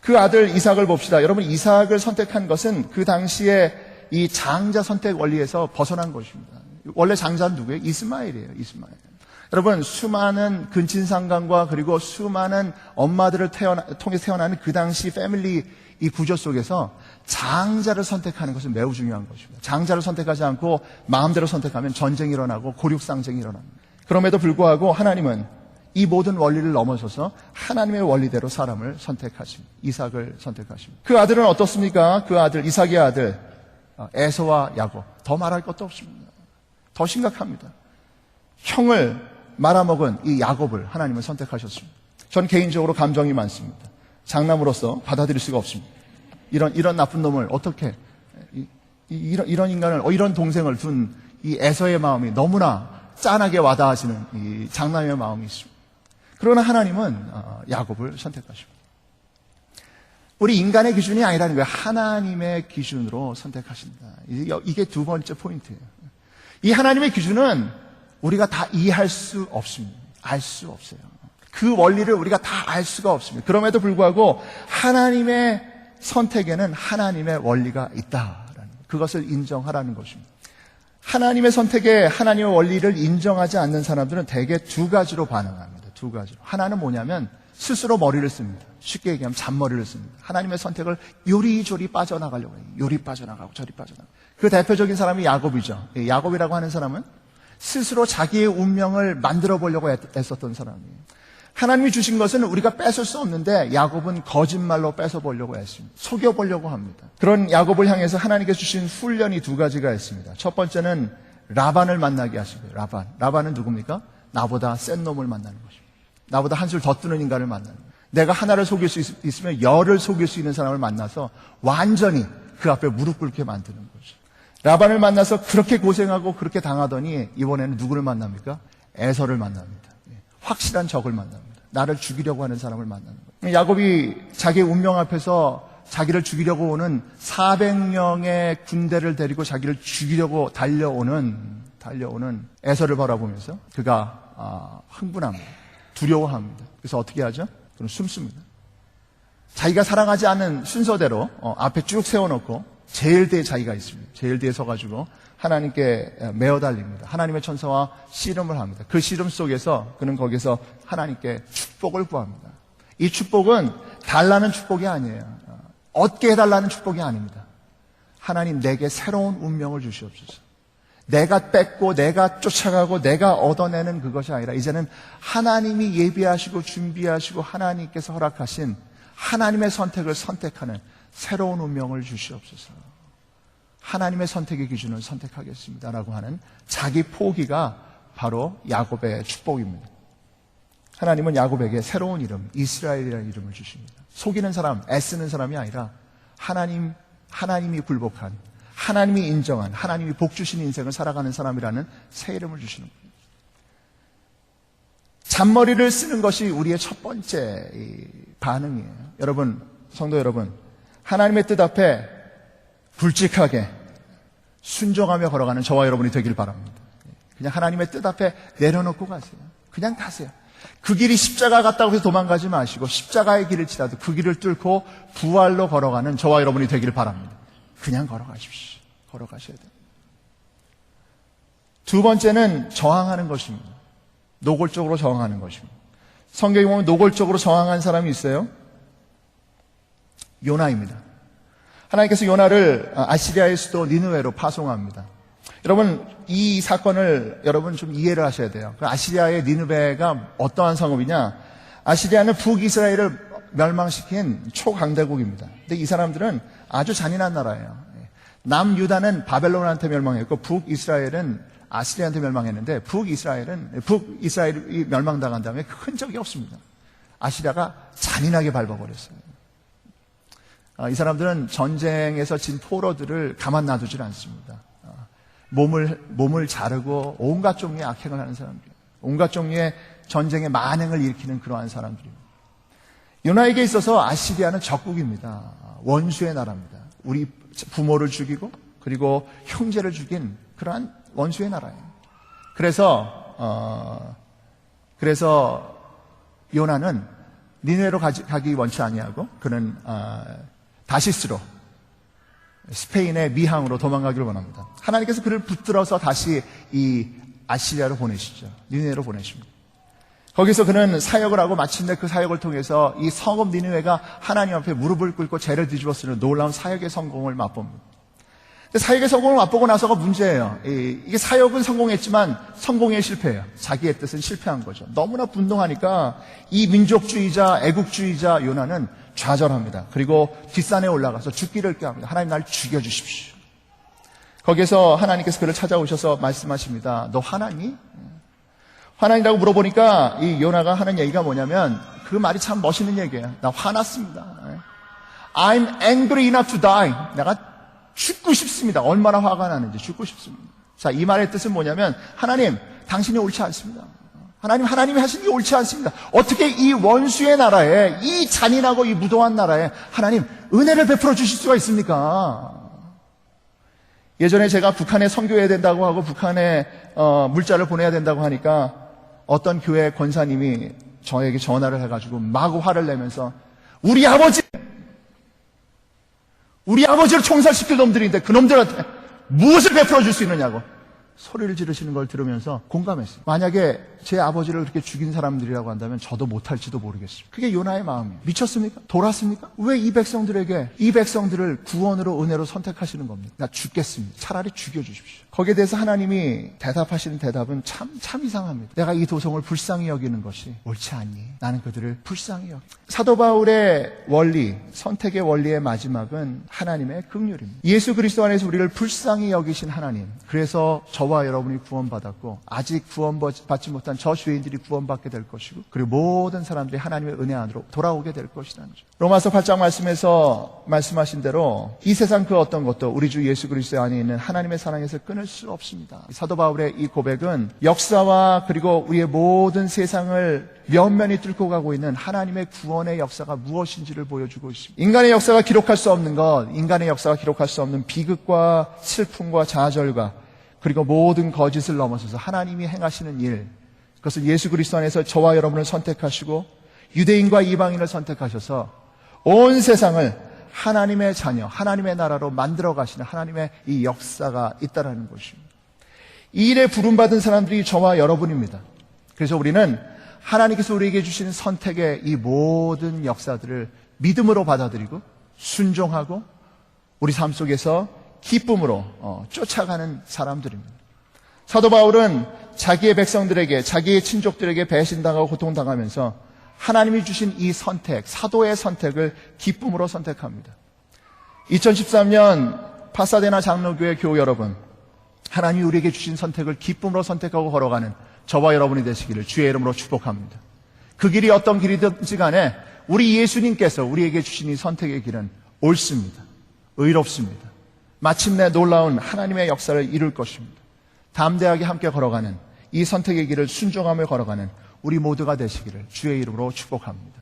그 아들 이삭을 봅시다. 여러분, 이삭을 선택한 것은 그 당시에 이 장자 선택 원리에서 벗어난 것입니다. 원래 장자는 누구예요? 이스마엘이에요. 이스마엘. 여러분, 수많은 근친상간과 그리고 수많은 엄마들을 통해서 태어나는 그 당시 패밀리 이 구조 속에서 장자를 선택하는 것은 매우 중요한 것입니다. 장자를 선택하지 않고 마음대로 선택하면 전쟁이 일어나고 고륙상쟁이 일어납니다. 그럼에도 불구하고 하나님은 이 모든 원리를 넘어서서 하나님의 원리대로 사람을 선택하십니다. 이삭을 선택하십니다. 그 아들은 어떻습니까? 그 아들, 이삭의 아들 에서와 야곱. 더 말할 것도 없습니다. 더 심각합니다. 형을 말아먹은 이 야곱을 하나님은 선택하셨습니다. 전 개인적으로 감정이 많습니다. 장남으로서 받아들일 수가 없습니다. 이런 나쁜 놈을 어떻게, 이런 인간을, 이런 동생을 둔 이 에서의 마음이 너무나 짠하게 와닿아지는 이 장남의 마음이 있습니다. 그러나 하나님은 야곱을 선택하십니다. 우리 인간의 기준이 아니라는 거예요. 하나님의 기준으로 선택하신다. 이게 두 번째 포인트예요. 이 하나님의 기준은 우리가 다 이해할 수 없습니다. 알 수 없어요. 그 원리를 우리가 다 알 수가 없습니다. 그럼에도 불구하고 하나님의 선택에는 하나님의 원리가 있다라는 것. 그것을 인정하라는 것입니다. 하나님의 선택에 하나님의 원리를 인정하지 않는 사람들은 대개 두 가지로 반응합니다. 두 가지로. 하나는 뭐냐면 스스로 머리를 씁니다. 쉽게 얘기하면 잔머리를 씁니다. 하나님의 선택을 요리조리 빠져나가려고 해요. 요리 빠져나가고 저리 빠져나가고. 그 대표적인 사람이 야곱이죠. 야곱이라고 하는 사람은 스스로 자기의 운명을 만들어 보려고 애썼던 사람이에요. 하나님이 주신 것은 우리가 뺏을 수 없는데 야곱은 거짓말로 뺏어보려고 했습니다. 속여보려고 합니다. 그런 야곱을 향해서 하나님께서 주신 훈련이 두 가지가 있습니다. 첫 번째는 라반을 만나게 하신 거예요. 라반은 누굽니까? 나보다 센 놈을 만나는 것입니다. 나보다 한술 더 뜨는 인간을 만나는 거예요. 내가 하나를 속일 수 있으면 열을 속일 수 있는 사람을 만나서 완전히 그 앞에 무릎 꿇게 만드는 거죠. 라반을 만나서 그렇게 고생하고 그렇게 당하더니 이번에는 누구를 만납니까? 에서를 만납니다. 확실한 적을 만납니다. 나를 죽이려고 하는 사람을 만나는 거예요. 야곱이 자기의 운명 앞에서 자기를 죽이려고 오는 400명의 군대를 데리고 자기를 죽이려고 달려오는 에서를 바라보면서 그가 흥분합니다. 두려워합니다. 그래서 어떻게 하죠? 그럼 숨습니다. 자기가 사랑하지 않는 순서대로 앞에 쭉 세워놓고 제일 뒤에 자기가 있습니다. 제일 뒤에 서가지고 하나님께 메어 달립니다. 하나님의 천사와 씨름을 합니다. 그 씨름 속에서 그는 거기서 하나님께 축복을 구합니다. 이 축복은 달라는 축복이 아니에요. 얻게 해달라는 축복이 아닙니다. 하나님 내게 새로운 운명을 주시옵소서. 내가 뺏고 내가 쫓아가고 내가 얻어내는 그것이 아니라 이제는 하나님이 예비하시고 준비하시고 하나님께서 허락하신 하나님의 선택을 선택하는 새로운 운명을 주시옵소서. 하나님의 선택의 기준을 선택하겠습니다라고 하는 자기 포기가 바로 야곱의 축복입니다. 하나님은 야곱에게 새로운 이름, 이스라엘이라는 이름을 주십니다. 속이는 사람, 애쓰는 사람이 아니라 하나님이 굴복한, 하나님이 인정한, 하나님이 복 주신 인생을 살아가는 사람이라는 새 이름을 주시는 겁니다. 잔머리를 쓰는 것이 우리의 첫 번째 반응이에요. 여러분, 성도 여러분, 하나님의 뜻 앞에 굵직하게 순종하며 걸어가는 저와 여러분이 되길 바랍니다. 그냥 하나님의 뜻 앞에 내려놓고 가세요. 그냥 가세요. 그 길이 십자가 같다고 해서 도망가지 마시고 십자가의 길을 지나도 그 길을 뚫고 부활로 걸어가는 저와 여러분이 되길 바랍니다. 그냥 걸어가십시오. 걸어가셔야 돼요. 두 번째는 저항하는 것입니다. 노골적으로 저항하는 것입니다. 성경에 보면 노골적으로 저항한 사람이 있어요. 요나입니다. 하나님께서 요나를 아시리아의 수도 니느웨로 파송합니다. 여러분, 이 사건을 여러분 좀 이해를 하셔야 돼요. 아시리아의 니느웨가 어떠한 성읍이냐? 아시리아는 북이스라엘을 멸망시킨 초강대국입니다. 근데 이 사람들은 아주 잔인한 나라예요. 남유다는 바벨론한테 멸망했고 북이스라엘은 아시리아한테 멸망했는데 북이스라엘이 멸망당한 다음에 그 흔적이 없습니다. 아시리아가 잔인하게 밟아버렸어요. 이 사람들은 전쟁에서 진 포로들을 가만 놔두질 않습니다. 몸을 자르고 온갖 종류의 악행을 하는 사람들이에요. 온갖 종류의 전쟁의 만행을 일으키는 그러한 사람들입니다. 요나에게 있어서 아시리아는 적국입니다. 원수의 나라입니다. 우리 부모를 죽이고 그리고 형제를 죽인 그러한 원수의 나라예요. 그래서 요나는 니느웨로 가기 원치 아니하고 그는 다시스로 스페인의 미항으로 도망가기를 원합니다. 하나님께서 그를 붙들어서 다시 이 아시리아로 보내시죠. 니느웨로 보내십니다. 거기서 그는 사역을 하고 마침내 그 사역을 통해서 이 성읍 니느웨가 하나님 앞에 무릎을 꿇고 죄를 뒤집어 쓰는 놀라운 사역의 성공을 맛봅니다. 근데 사역의 성공을 맛보고 나서가 문제예요. 이게 사역은 성공했지만 성공에 실패해요. 자기의 뜻은 실패한 거죠. 너무나 분노하니까 이 민족주의자, 애국주의자 요나는 좌절합니다. 그리고 뒷산에 올라가서 죽기를 꾀합니다. 하나님 날 죽여주십시오. 거기서 하나님께서 그를 찾아오셔서 말씀하십니다. 너 화나니? 화나니라고 물어보니까 이 요나가 하는 얘기가 뭐냐면 그 말이 참 멋있는 얘기예요. 나 화났습니다. I'm angry enough to die. 내가 죽고 싶습니다. 얼마나 화가 나는지 죽고 싶습니다. 자, 이 말의 뜻은 뭐냐면 하나님, 당신이 옳지 않습니다. 하나님이 하신 게 옳지 않습니다. 어떻게 이 원수의 나라에, 이 잔인하고 이 무도한 나라에 하나님 은혜를 베풀어 주실 수가 있습니까? 예전에 제가 북한에 선교해야 된다고 하고 북한에 물자를 보내야 된다고 하니까 어떤 교회 권사님이 저에게 전화를 해가지고 마구 화를 내면서 우리 아버지를 총살시킬 놈들인데 그 놈들한테 무엇을 베풀어 줄 수 있느냐고 소리를 지르시는 걸 들으면서 공감했어요. 만약에 제 아버지를 그렇게 죽인 사람들이라고 한다면 저도 못할지도 모르겠습니다. 그게 요나의 마음이에요. 미쳤습니까? 돌았습니까? 왜 이 백성들을 구원으로 은혜로 선택하시는 겁니까? 나 죽겠습니다. 차라리 죽여주십시오. 거기에 대해서 하나님이 대답하시는 대답은 참 이상합니다. 내가 이 도성을 불쌍히 여기는 것이 옳지 않니? 나는 그들을 불쌍히 여기. 사도 바울의 원리, 선택의 원리의 마지막은 하나님의 긍휼입니다. 예수 그리스도 안에서 우리를 불쌍히 여기신 하나님. 그래서 저와 여러분이 구원받았고 아직 구원받지 못한 저 죄인들이 구원받게 될 것이고 그리고 모든 사람들이 하나님의 은혜 안으로 돌아오게 될 것이라는 거죠. 로마서 8장 말씀에서 말씀하신 대로 이 세상 그 어떤 것도 우리 주 예수 그리스도 안에 있는 하나님의 사랑에서 끊을 수 없습니다. 사도 바울의 이 고백은 역사와 그리고 우리의 모든 세상을 면면이 뚫고 가고 있는 하나님의 구원의 역사가 무엇인지를 보여주고 있습니다. 인간의 역사가 기록할 수 없는 것, 인간의 역사가 기록할 수 없는 비극과 슬픔과 좌절과 그리고 모든 거짓을 넘어서서 하나님이 행하시는 일, 그것을 예수 그리스도 안에서 저와 여러분을 선택하시고 유대인과 이방인을 선택하셔서 온 세상을 하나님의 자녀, 하나님의 나라로 만들어 가시는 하나님의 이 역사가 있다라는 것입니다. 이 일에 부름받은 사람들이 저와 여러분입니다. 그래서 우리는 하나님께서 우리에게 주신 선택의 이 모든 역사들을 믿음으로 받아들이고 순종하고 우리 삶 속에서 기쁨으로 쫓아가는 사람들입니다. 사도 바울은 자기의 백성들에게, 자기의 친족들에게 배신당하고 고통당하면서 하나님이 주신 이 선택, 사도의 선택을 기쁨으로 선택합니다. 2013년 파사데나 장로교회 교우 여러분, 하나님이 우리에게 주신 선택을 기쁨으로 선택하고 걸어가는 저와 여러분이 되시기를 주의 이름으로 축복합니다. 그 길이 어떤 길이든지 간에 우리 예수님께서 우리에게 주신 이 선택의 길은 옳습니다. 의롭습니다. 마침내 놀라운 하나님의 역사를 이룰 것입니다. 담대하게 함께 걸어가는 이 선택의 길을 순종하며 걸어가는 우리 모두가 되시기를 주의 이름으로 축복합니다.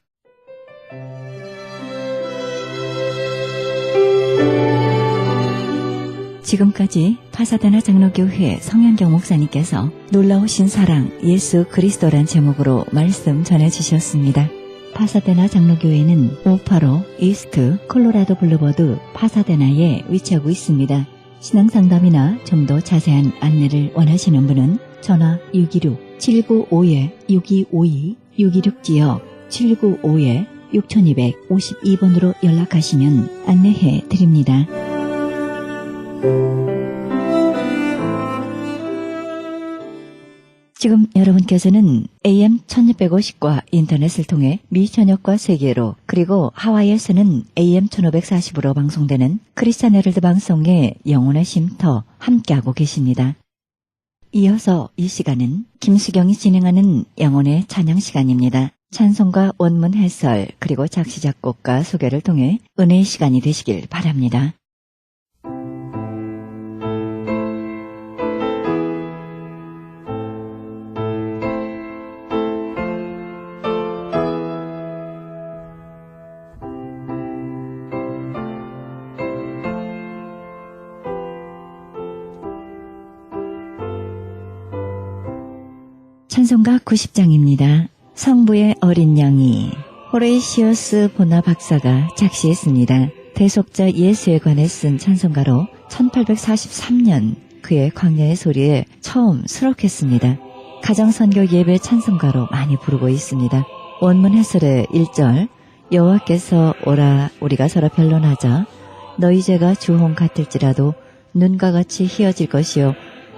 지금까지 파사데나 장로교회 성현경 목사님께서 놀라우신 사랑 예수 그리스도란 제목으로 말씀 전해주셨습니다. 파사데나 장로교회는 585 이스트 콜로라도 블루버드 파사데나에 위치하고 있습니다. 신앙상담이나 좀 더 자세한 안내를 원하시는 분은 전화 626-795-6252 626지역 795-6252번으로 연락하시면 안내해 드립니다. 지금 여러분께서는 AM 1650과 인터넷을 통해 미천역과 세계로 그리고 하와이에서는 AM 1540으로 방송되는 크리스찬 헤럴드 방송의 영혼의 쉼터 함께하고 계십니다. 이어서 이 시간은 김수경이 진행하는 영혼의 찬양 시간입니다. 찬송가 원문 해설 그리고 작시 작곡가 소개를 통해 은혜의 시간이 되시길 바랍니다. 찬송가 90장입니다. 성부의 어린 양이 호레이시어스 보나 박사가 작시했습니다. 대속자 예수에 관해 쓴 찬송가로 1843년 그의 광야의 소리에 처음 수록했습니다. 가정선교 예배 찬송가로 많이 부르고 있습니다. 원문 해설의 1절 여호와께서 오라 우리가 서로 변론하자 너희 죄가 주홍 같을지라도 눈과 같이 희어질 것이요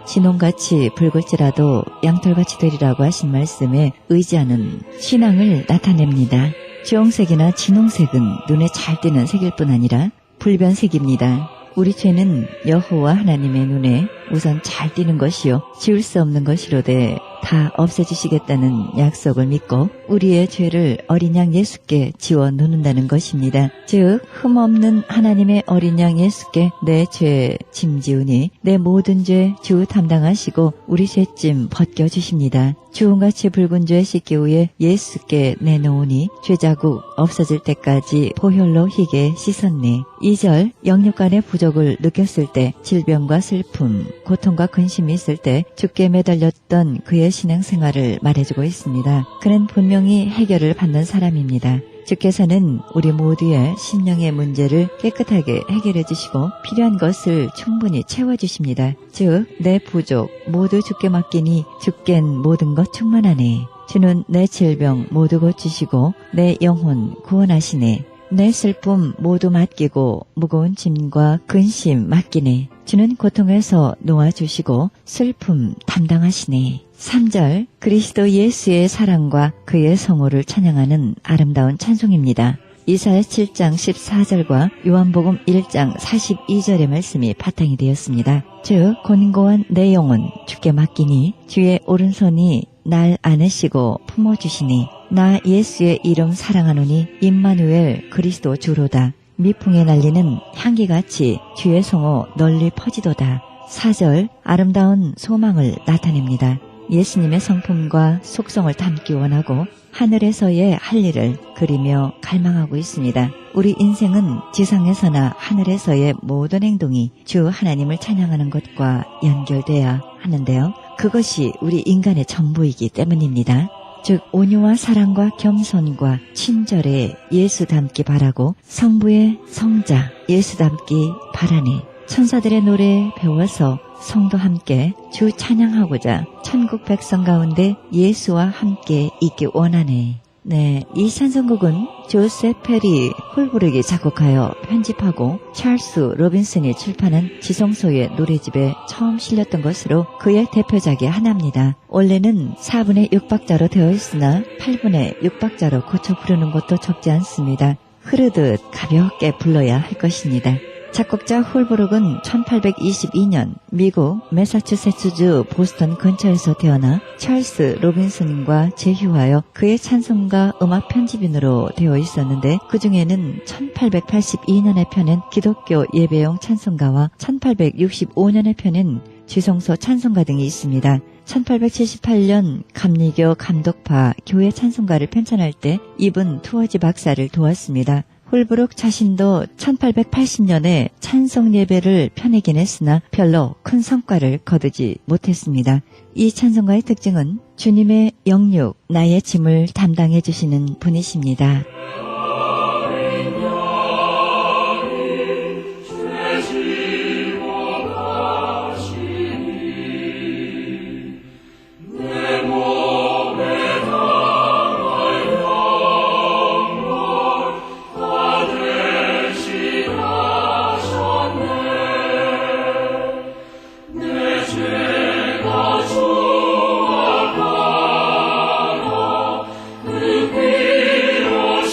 진홍같이 붉을지라도 양털같이 되리라고 하신 말씀에 의지하는 신앙을 나타냅니다. 주홍색이나 진홍색은 눈에 잘 띄는 색일 뿐 아니라 불변색입니다. 우리 죄는 여호와 하나님의 눈에 우선 잘 띄는 것이요 지울 수 없는 것이로되 다 없애주시겠다는 약속을 믿고 우리의 죄를 어린 양 예수께 지워 놓는다는 것입니다. 즉 흠없는 하나님의 어린 양 예수께 내 죄 짐지우니 내 모든 죄 주 담당하시고 우리 죄짐 벗겨주십니다. 주홍같이 붉은 죄 씻기 후에 예수께 내놓으니 죄자국 없어질 때까지 보혈로 희게 씻었네. 2절 영육간의 부족을 느꼈을 때, 질병과 슬픔, 고통과 근심이 있을 때 죽게 매달렸던 그의 신앙생활을 말해주고 있습니다. 그는 분명히 해결을 받는 사람입니다. 주께서는 우리 모두의 심령의 문제를 깨끗하게 해결해 주시고 필요한 것을 충분히 채워주십니다. 즉 내 부족 모두 주께 맡기니 주께는 모든 것 충만하네. 주는 내 질병 모두 고치시고 내 영혼 구원하시네. 내 슬픔 모두 맡기고 무거운 짐과 근심 맡기네. 주는 고통에서 놓아주시고 슬픔 담당하시네. 3절 그리스도 예수의 사랑과 그의 성호를 찬양하는 아름다운 찬송입니다. 이사야 7장 14절과 요한복음 1장 42절의 말씀이 바탕이 되었습니다. 즉 곤고한 내 영혼 주께 맡기니 주의 오른손이 날 안으시고 품어주시니 나 예수의 이름 사랑하노니 임마누엘 그리스도 주로다. 미풍에 날리는 향기같이 주의 성호 널리 퍼지도다. 4절 아름다운 소망을 나타냅니다. 예수님의 성품과 속성을 담기 원하고 하늘에서의 할 일을 그리며 갈망하고 있습니다. 우리 인생은 지상에서나 하늘에서의 모든 행동이 주 하나님을 찬양하는 것과 연결돼야 하는데요. 그것이 우리 인간의 전부이기 때문입니다. 즉 온유와 사랑과 겸손과 친절에 예수 닮기 바라고 성부의 성자 예수 닮기 바라네. 천사들의 노래 배워서 성도 함께 주 찬양하고자 천국 백성 가운데 예수와 함께 있기 원하네. 네, 이 찬송곡은 조셉 페리 홀브룩이 작곡하여 편집하고 찰스 로빈슨이 출판한 지성소의 노래집에 처음 실렸던 것으로 그의 대표작의 하나입니다. 원래는 4분의 6박자로 되어 있으나 8분의 6박자로 고쳐 부르는 것도 적지 않습니다. 흐르듯 가볍게 불러야 할 것입니다. 작곡자 홀브룩은 1822년 미국 매사추세츠주 보스턴 근처에서 태어나 찰스 로빈슨과 제휴하여 그의 찬송가 음악 편집인으로 되어 있었는데 그 중에는 1882년에 펴낸 기독교 예배용 찬송가와 1865년에 펴낸 지성소 찬송가 등이 있습니다. 1878년 감리교 감독파 교회 찬송가를 편찬할 때 이분 투어지 박사를 도왔습니다. 홀브룩 자신도 1880년에 찬송 예배를 펴내긴 했으나 별로 큰 성과를 거두지 못했습니다. 이 찬송가의 특징은 주님의 영육, 나의 짐을 담당해 주시는 분이십니다.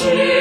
주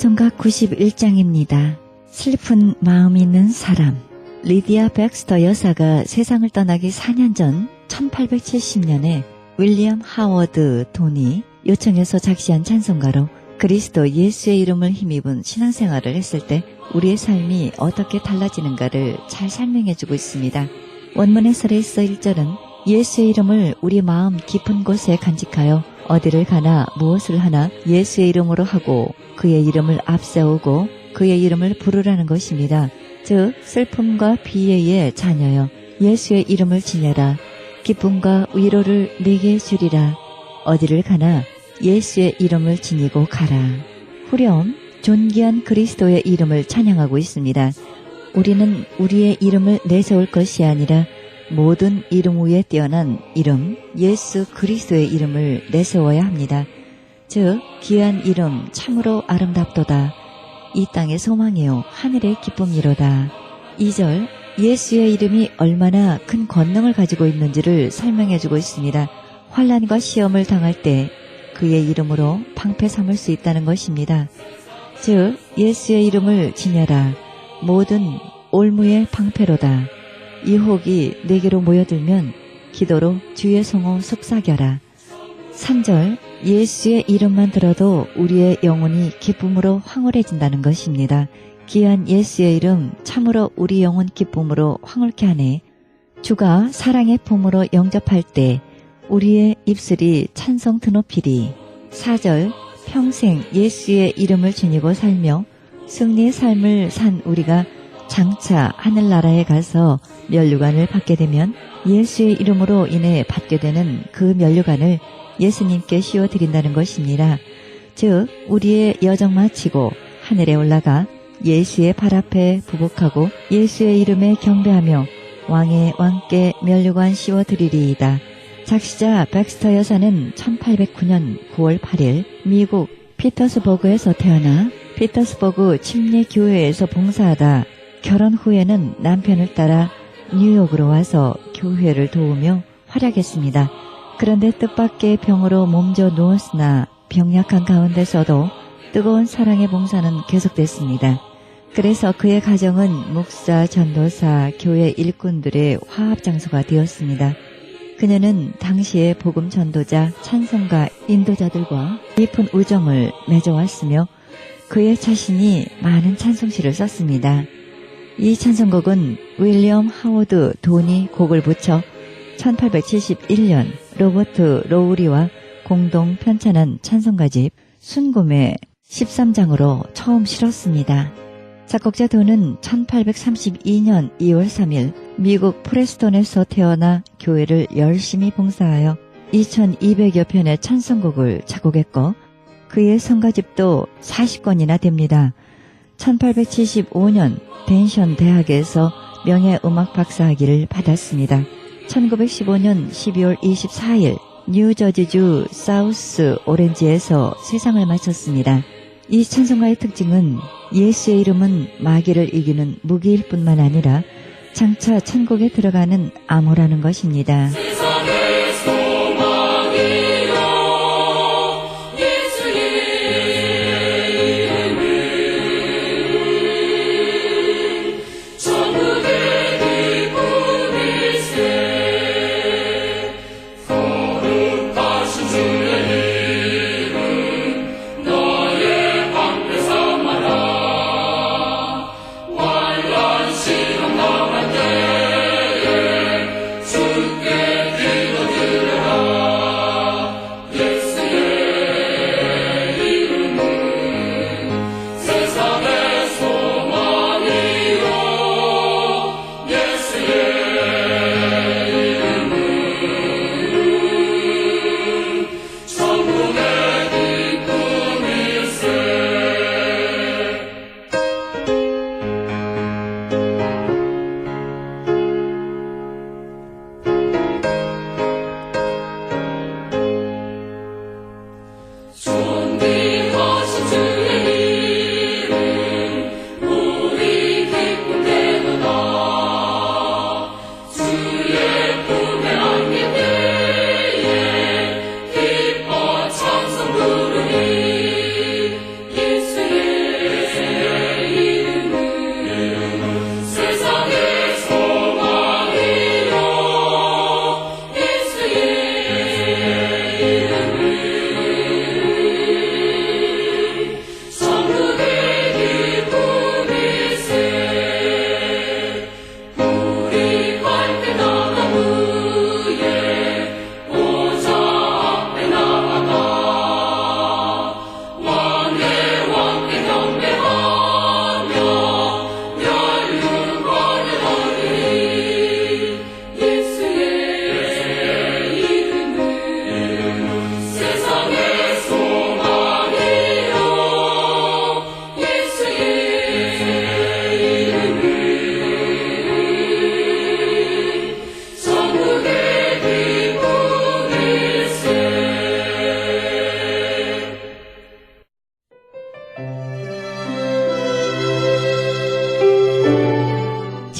찬송가 91장입니다. 슬픈 마음 있는 사람. 리디아 백스터 여사가 세상을 떠나기 4년 전 1870년에 윌리엄 하워드 돈이 요청해서 작시한 찬송가로 그리스도 예수의 이름을 힘입은 신앙생활을 했을 때 우리의 삶이 어떻게 달라지는가를 잘 설명해주고 있습니다. 원문에 설에서 1절은 예수의 이름을 우리 마음 깊은 곳에 간직하여 어디를 가나 무엇을 하나 예수의 이름으로 하고 그의 이름을 앞세우고 그의 이름을 부르라는 것입니다. 즉 슬픔과 비애의 자녀여 예수의 이름을 지녀라. 기쁨과 위로를 내게 주리라. 어디를 가나 예수의 이름을 지니고 가라. 후렴 존귀한 그리스도의 이름을 찬양하고 있습니다. 우리는 우리의 이름을 내세울 것이 아니라 모든 이름 위에 뛰어난 이름 예수 그리스도의 이름을 내세워야 합니다. 즉 귀한 이름 참으로 아름답도다. 이 땅의 소망이요 하늘의 기쁨이로다. 2절 예수의 이름이 얼마나 큰 권능을 가지고 있는지를 설명해주고 있습니다. 환난과 시험을 당할 때 그의 이름으로 방패 삼을 수 있다는 것입니다. 즉 예수의 이름을 지녀라. 모든 올무의 방패로다. 유혹이 내게로 모여들면 기도로 주의 성호 속삭여라. 3절 예수의 이름만 들어도 우리의 영혼이 기쁨으로 황홀해진다는 것입니다. 귀한 예수의 이름 참으로 우리 영혼 기쁨으로 황홀케 하네. 주가 사랑의 품으로 영접할 때 우리의 입술이 찬송 드높이리. 4절 평생 예수의 이름을 지니고 살며 승리의 삶을 산 우리가 장차 하늘나라에 가서 면류관을 받게 되면 예수의 이름으로 인해 받게 되는 그 면류관을 예수님께 씌워드린다는 것입니다. 즉 우리의 여정 마치고 하늘에 올라가 예수의 발 앞에 부복하고 예수의 이름에 경배하며 왕의 왕께 면류관 씌워드리리이다. 작시자 백스터 여사는 1809년 9월 8일 미국 피터스버그에서 태어나 피터스버그 침례교회에서 봉사하다 결혼 후에는 남편을 따라 뉴욕으로 와서 교회를 도우며 활약했습니다. 그런데 뜻밖의 병으로 몸져 누웠으나 병약한 가운데서도 뜨거운 사랑의 봉사는 계속됐습니다. 그래서 그의 가정은 목사, 전도사, 교회 일꾼들의 화합장소가 되었습니다. 그녀는 당시의 복음 전도자, 찬송가, 인도자들과 깊은 우정을 맺어왔으며 그의 자신이 많은 찬송시를 썼습니다. 이 찬송곡은 윌리엄 하워드 돈이 곡을 붙여 1871년 로버트 로우리와 공동 편찬한 찬송가집 순금의 13장으로 처음 실었습니다. 작곡자 돈은 1832년 2월 3일 미국 프레스톤에서 태어나 교회를 열심히 봉사하여 2200여 편의 찬송곡을 작곡했고 그의 성가집도 40권이나 됩니다. 1875년 벤션 대학에서 명예음악 박사학위를 받았습니다. 1915년 12월 24일 뉴저지주 사우스 오렌지에서 세상을 마쳤습니다. 이 찬송가의 특징은 예수의 이름은 마귀를 이기는 무기일 뿐만 아니라 장차 천국에 들어가는 암호라는 것입니다.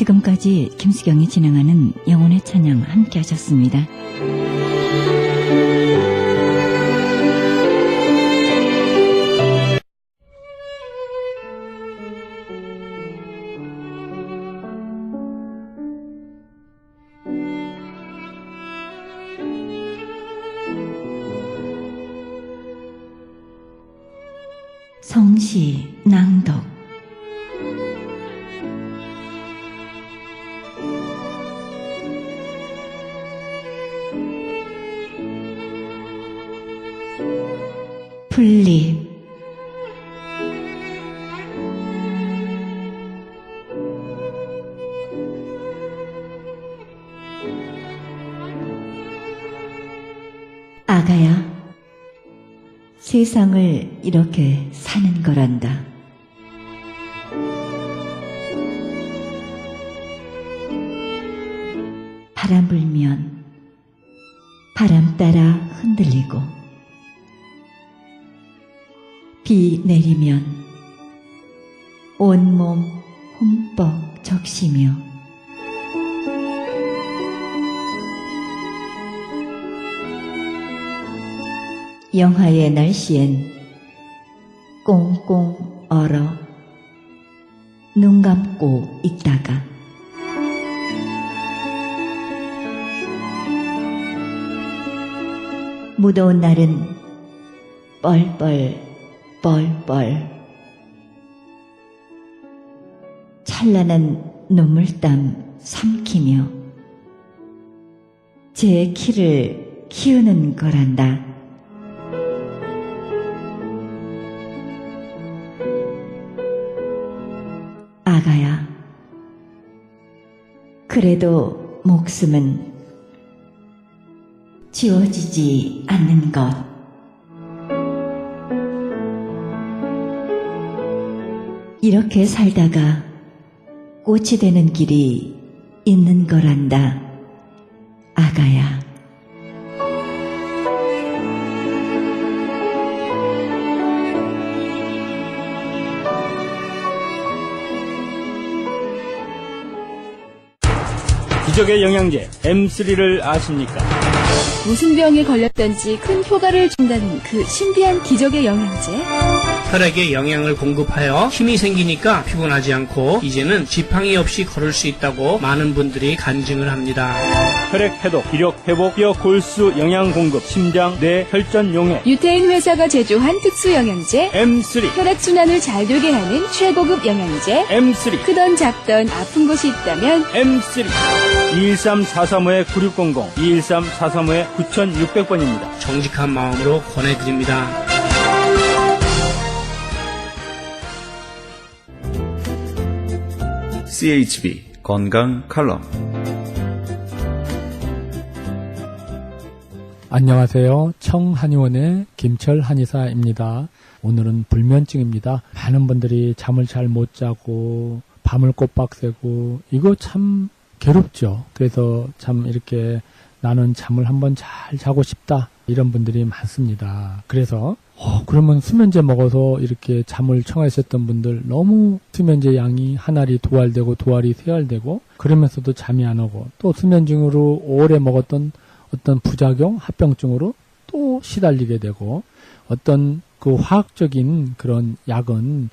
지금까지 김수경이 진행하는 영혼의 찬양 함께 하셨습니다. 성시 낭독 풀잎 아가야, 세상을 이렇게 사는 거란다. 바람 불면 바람 따라 흔들리고, 비 내리면 온몸 흠뻑 적시며, 영하의 날씨엔 꽁꽁 얼어 눈 감고 있다가 무더운 날은 뻘뻘 찬란한 눈물땀 삼키며 제 키를 키우는 거란다. 아가야, 그래도 목숨은 지워지지 않는 것. 이렇게 살다가 꽃이 되는 길이 있는 거란다. 아가야. 기적의 영양제 M3를 아십니까? 무슨 병에 걸렸던지 큰 효과를 준다는 그 신비한 기적의 영양제. 혈액에 영양을 공급하여 힘이 생기니까 피곤하지 않고 이제는 지팡이 없이 걸을 수 있다고 많은 분들이 간증을 합니다. 혈액 해독, 기력 회복, 뼈 골수 영양 공급, 심장, 뇌, 혈전 용해. 유태인 회사가 제조한 특수 영양제. M3, 혈액순환을 잘 되게 하는 최고급 영양제. M3, 크던 작던 아픈 곳이 있다면 M3. 213-435-9600, 213-435-9600번입니다. 정직한 마음으로 권해드립니다. CHB 건강 칼럼. 안녕하세요. 청한의원의 김철 한의사입니다. 오늘은 불면증입니다. 많은 분들이 잠을 잘 못 자고 밤을 꼬박 새고 이거 참 괴롭죠. 그래서 참 이렇게 나는 잠을 한번 잘 자고 싶다 이런 분들이 많습니다. 그래서 그러면 수면제 먹어서 이렇게 잠을 청하셨던 분들 너무 수면제 양이 한 알이 두 알 되고 두 알이 세 알 되고 그러면서도 잠이 안 오고 또 수면증으로 오래 먹었던 어떤 부작용, 합병증으로 또 시달리게 되고 어떤 그 화학적인 그런 약은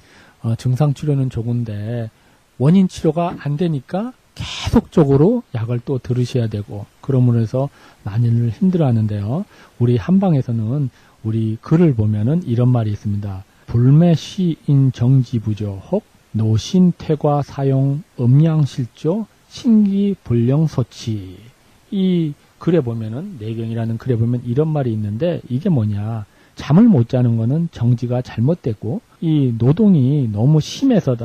증상 치료는 좋은데 원인 치료가 안 되니까 계속적으로 약을 또 들으셔야 되고 그러므로 해서 많이들 힘들어하는데요. 우리 한방에서는 우리 글을 보면은 이런 말이 있습니다. 불매시인 정지부조 혹 노신퇴과 사용 음양실조 신기불령소치. 이 글에 보면은 내경이라는 글에 보면 이런 말이 있는데 이게 뭐냐. 잠을 못 자는 거는 정지가 잘못됐고 이 노동이 너무 심해서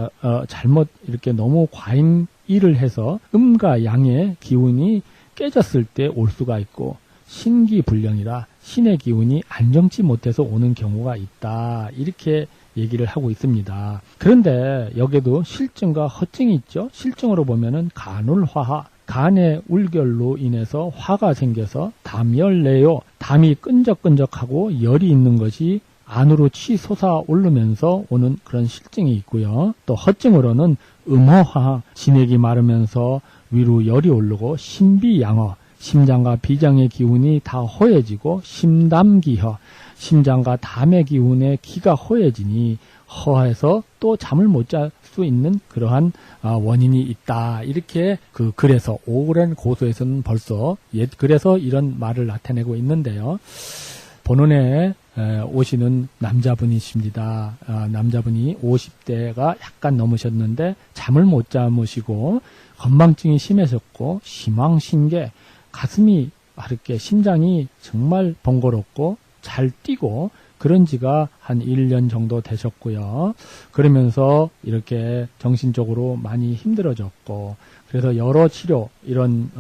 잘못 이렇게 너무 과잉 일을 해서 음과 양의 기운이 깨졌을 때 올 수가 있고 신기불령이라 신의 기운이 안정치 못해서 오는 경우가 있다. 이렇게 얘기를 하고 있습니다. 그런데 여기에도 실증과 허증이 있죠. 실증으로 보면은 간울화하, 간의 울결로 인해서 화가 생겨서 담열내요. 담이 끈적끈적하고 열이 있는 것이 안으로 치솟아 오르면서 오는 그런 실증이 있고요. 또 허증으로는 음허화, 진액이 마르면서 위로 열이 오르고 심비양허, 심장과 비장의 기운이 다 허해지고 심담기허, 심장과 담의 기운에 기가 허해지니 허해서 또 잠을 못 잘 수 있는 그러한 원인이 있다. 이렇게 그 글에서 오랜 고소에서는 벌써 그래서 이런 말을 나타내고 있는데요. 본원에 오시는 남자분이십니다. 남자분이 50대가 약간 넘으셨는데 잠을 못 잠으시고 건망증이 심해졌고 심황신계, 가슴이 이렇게 심장이 정말 번거롭고 잘 뛰고 그런 지가 한 1년 정도 되셨고요. 그러면서 이렇게 정신적으로 많이 힘들어졌고 그래서 여러 치료, 이런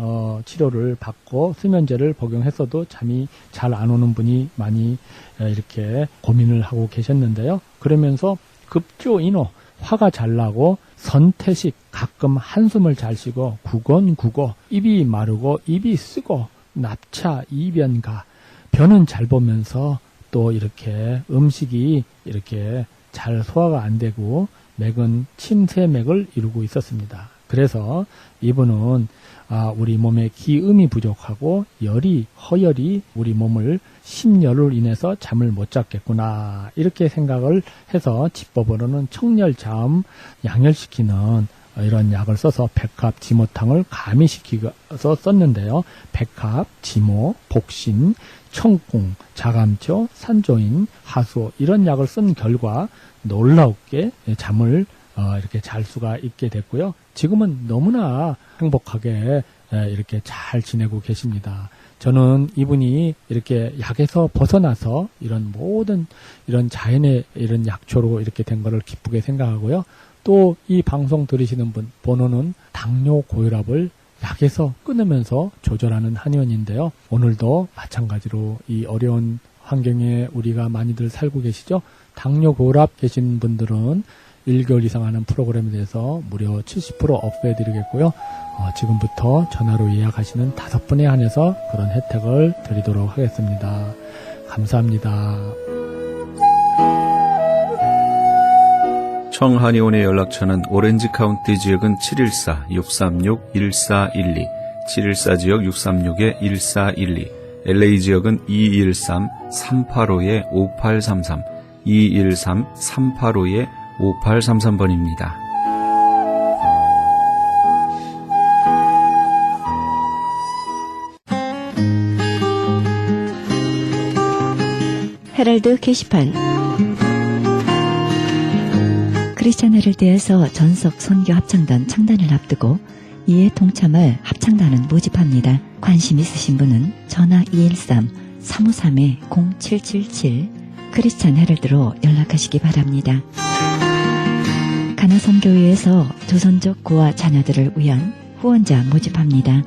치료를 받고 수면제를 복용했어도 잠이 잘 안 오는 분이 많이 이렇게 고민을 하고 계셨는데요. 그러면서 급조인호, 화가 잘 나고 선태식, 가끔 한숨을 잘 쉬고 구건구고, 입이 마르고 입이 쓰고 납차, 이변가, 변은 잘 보면서 또 이렇게 음식이 이렇게 잘 소화가 안 되고 맥은 침샘맥을 이루고 있었습니다. 그래서 이분은 우리 몸에 기음이 부족하고 허열이 우리 몸을 심열로 인해서 잠을 못 잤겠구나 이렇게 생각을 해서 지법으로는 청열자음 양열시키는 이런 약을 써서 백합 지모탕을 가미시켜서 썼는데요. 백합, 지모, 복신, 청궁, 자감초, 산조인, 하수오 이런 약을 쓴 결과 놀랍게 잠을 이렇게 잘 수가 있게 됐고요. 지금은 너무나 행복하게 이렇게 잘 지내고 계십니다. 저는 이분이 이렇게 약에서 벗어나서 이런 모든 이런 자연의 이런 약초로 이렇게 된 거를 기쁘게 생각하고요. 또 이 방송 들으시는 분 번호는 당뇨 고혈압을 약에서 끊으면서 조절하는 한의원인데요. 오늘도 마찬가지로 이 어려운 환경에 우리가 많이들 살고 계시죠. 당뇨 고혈압 계신 분들은 1개월 이상 하는 프로그램에 대해서 무려 70% 업해드리겠고요. 지금부터 전화로 예약하시는 5분에 한해서 그런 혜택을 드리도록 하겠습니다. 감사합니다. 청한의원의 연락처는 오렌지 카운티 지역은 714-636-1412, 714 지역 636-1412, LA 지역은 213-385-5833, 213-385-5833번입니다. 헤럴드 게시판 크리스찬 헤럴드에서 전석 선교 합창단 창단을 앞두고 이에 동참할 합창단은 모집합니다. 관심 있으신 분은 전화 213-353-0777 크리스찬 헤럴드로 연락하시기 바랍니다. 가나선교회에서 조선족 고아 자녀들을 위한 후원자 모집합니다.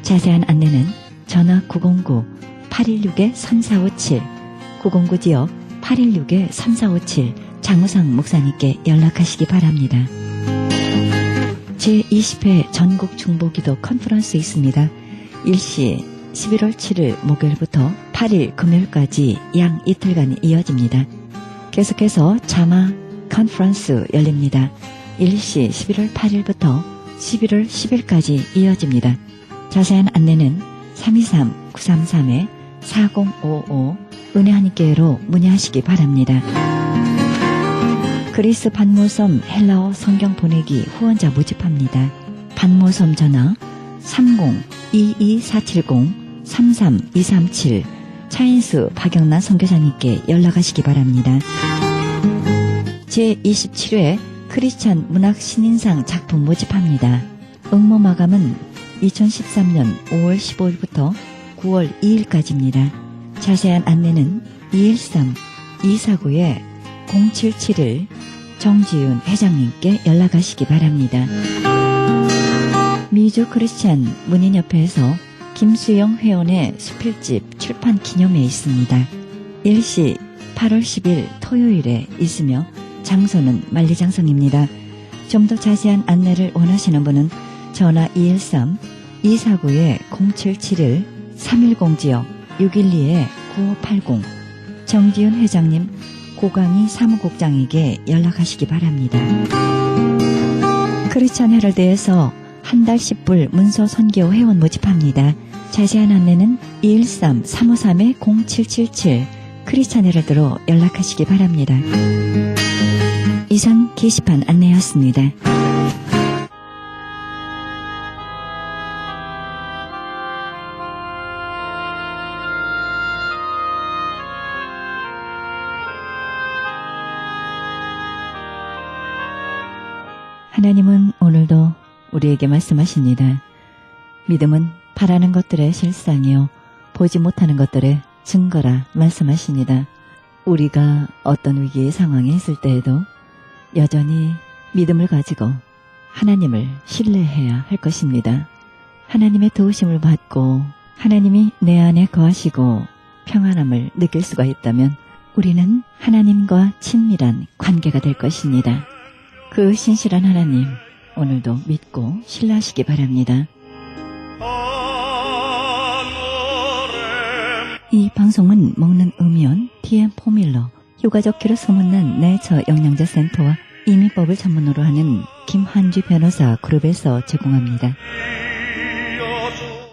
자세한 안내는 전화 909-816-3457 909 지역 816-3457 장우상 목사님께 연락하시기 바랍니다. 제20회 전국 중보기도 컨퍼런스 있습니다. 일시 11월 7일 목요일부터 8일 금요일까지 양 이틀간이 이어집니다. 계속해서 자마 컨퍼런스 열립니다. 일시 11월 8일부터 11월 10일까지 이어집니다. 자세한 안내는 323-933-4055 은혜하니께로 문의하시기 바랍니다. 그리스 반모섬 헬라어 성경 보내기 후원자 모집합니다. 반모섬 전화 30-22470-33237 차인수 박영란 선교사님께 연락하시기 바랍니다. 제27회 크리스찬 문학 신인상 작품 모집합니다. 응모 마감은 2013년 5월 15일부터 9월 2일까지입니다. 자세한 안내는 213-249-0771 정지윤 회장님께 연락하시기 바랍니다. 미주 크리스찬 문인협회에서 김수영 회원의 수필집 출판 기념회 있습니다. 일시 8월 10일 토요일에 있으며 장소는 만리장성입니다. 좀 더 자세한 안내를 원하시는 분은 전화 213-249-0771 310 지역 612-9580 정지윤 회장님 고강희 사무국장에게 연락하시기 바랍니다. 크리스찬 헤럴드에서 한 달 10불 문서 선교 회원 모집합니다. 자세한 안내는 213-353-0777 크리스찬 헤럴드로 연락하시기 바랍니다. 이상 게시판 안내였습니다. 하나님은 오늘도 우리에게 말씀하십니다. 믿음은 바라는 것들의 실상이요 보지 못하는 것들의 증거라 말씀하십니다. 우리가 어떤 위기의 상황에 있을 때에도 여전히 믿음을 가지고 하나님을 신뢰해야 할 것입니다. 하나님의 도우심을 받고 하나님이 내 안에 거하시고 평안함을 느낄 수가 있다면 우리는 하나님과 친밀한 관계가 될 것입니다. 그 신실한 하나님, 오늘도 믿고 신뢰하시기 바랍니다. 이 방송은 먹는 음이온 TM 포밀러, 효과좋기로 소문난 내처 영양제 센터와 이민법을 전문으로 하는 김한주 변호사 그룹에서 제공합니다.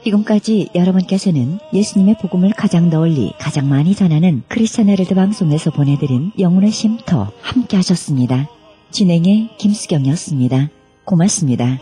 지금까지 여러분께서는 예수님의 복음을 가장 널리 가장 많이 전하는 크리스찬 헤럴드 방송에서 보내드린 영혼의 쉼터 함께 하셨습니다. 진행의 김수경이었습니다. 고맙습니다.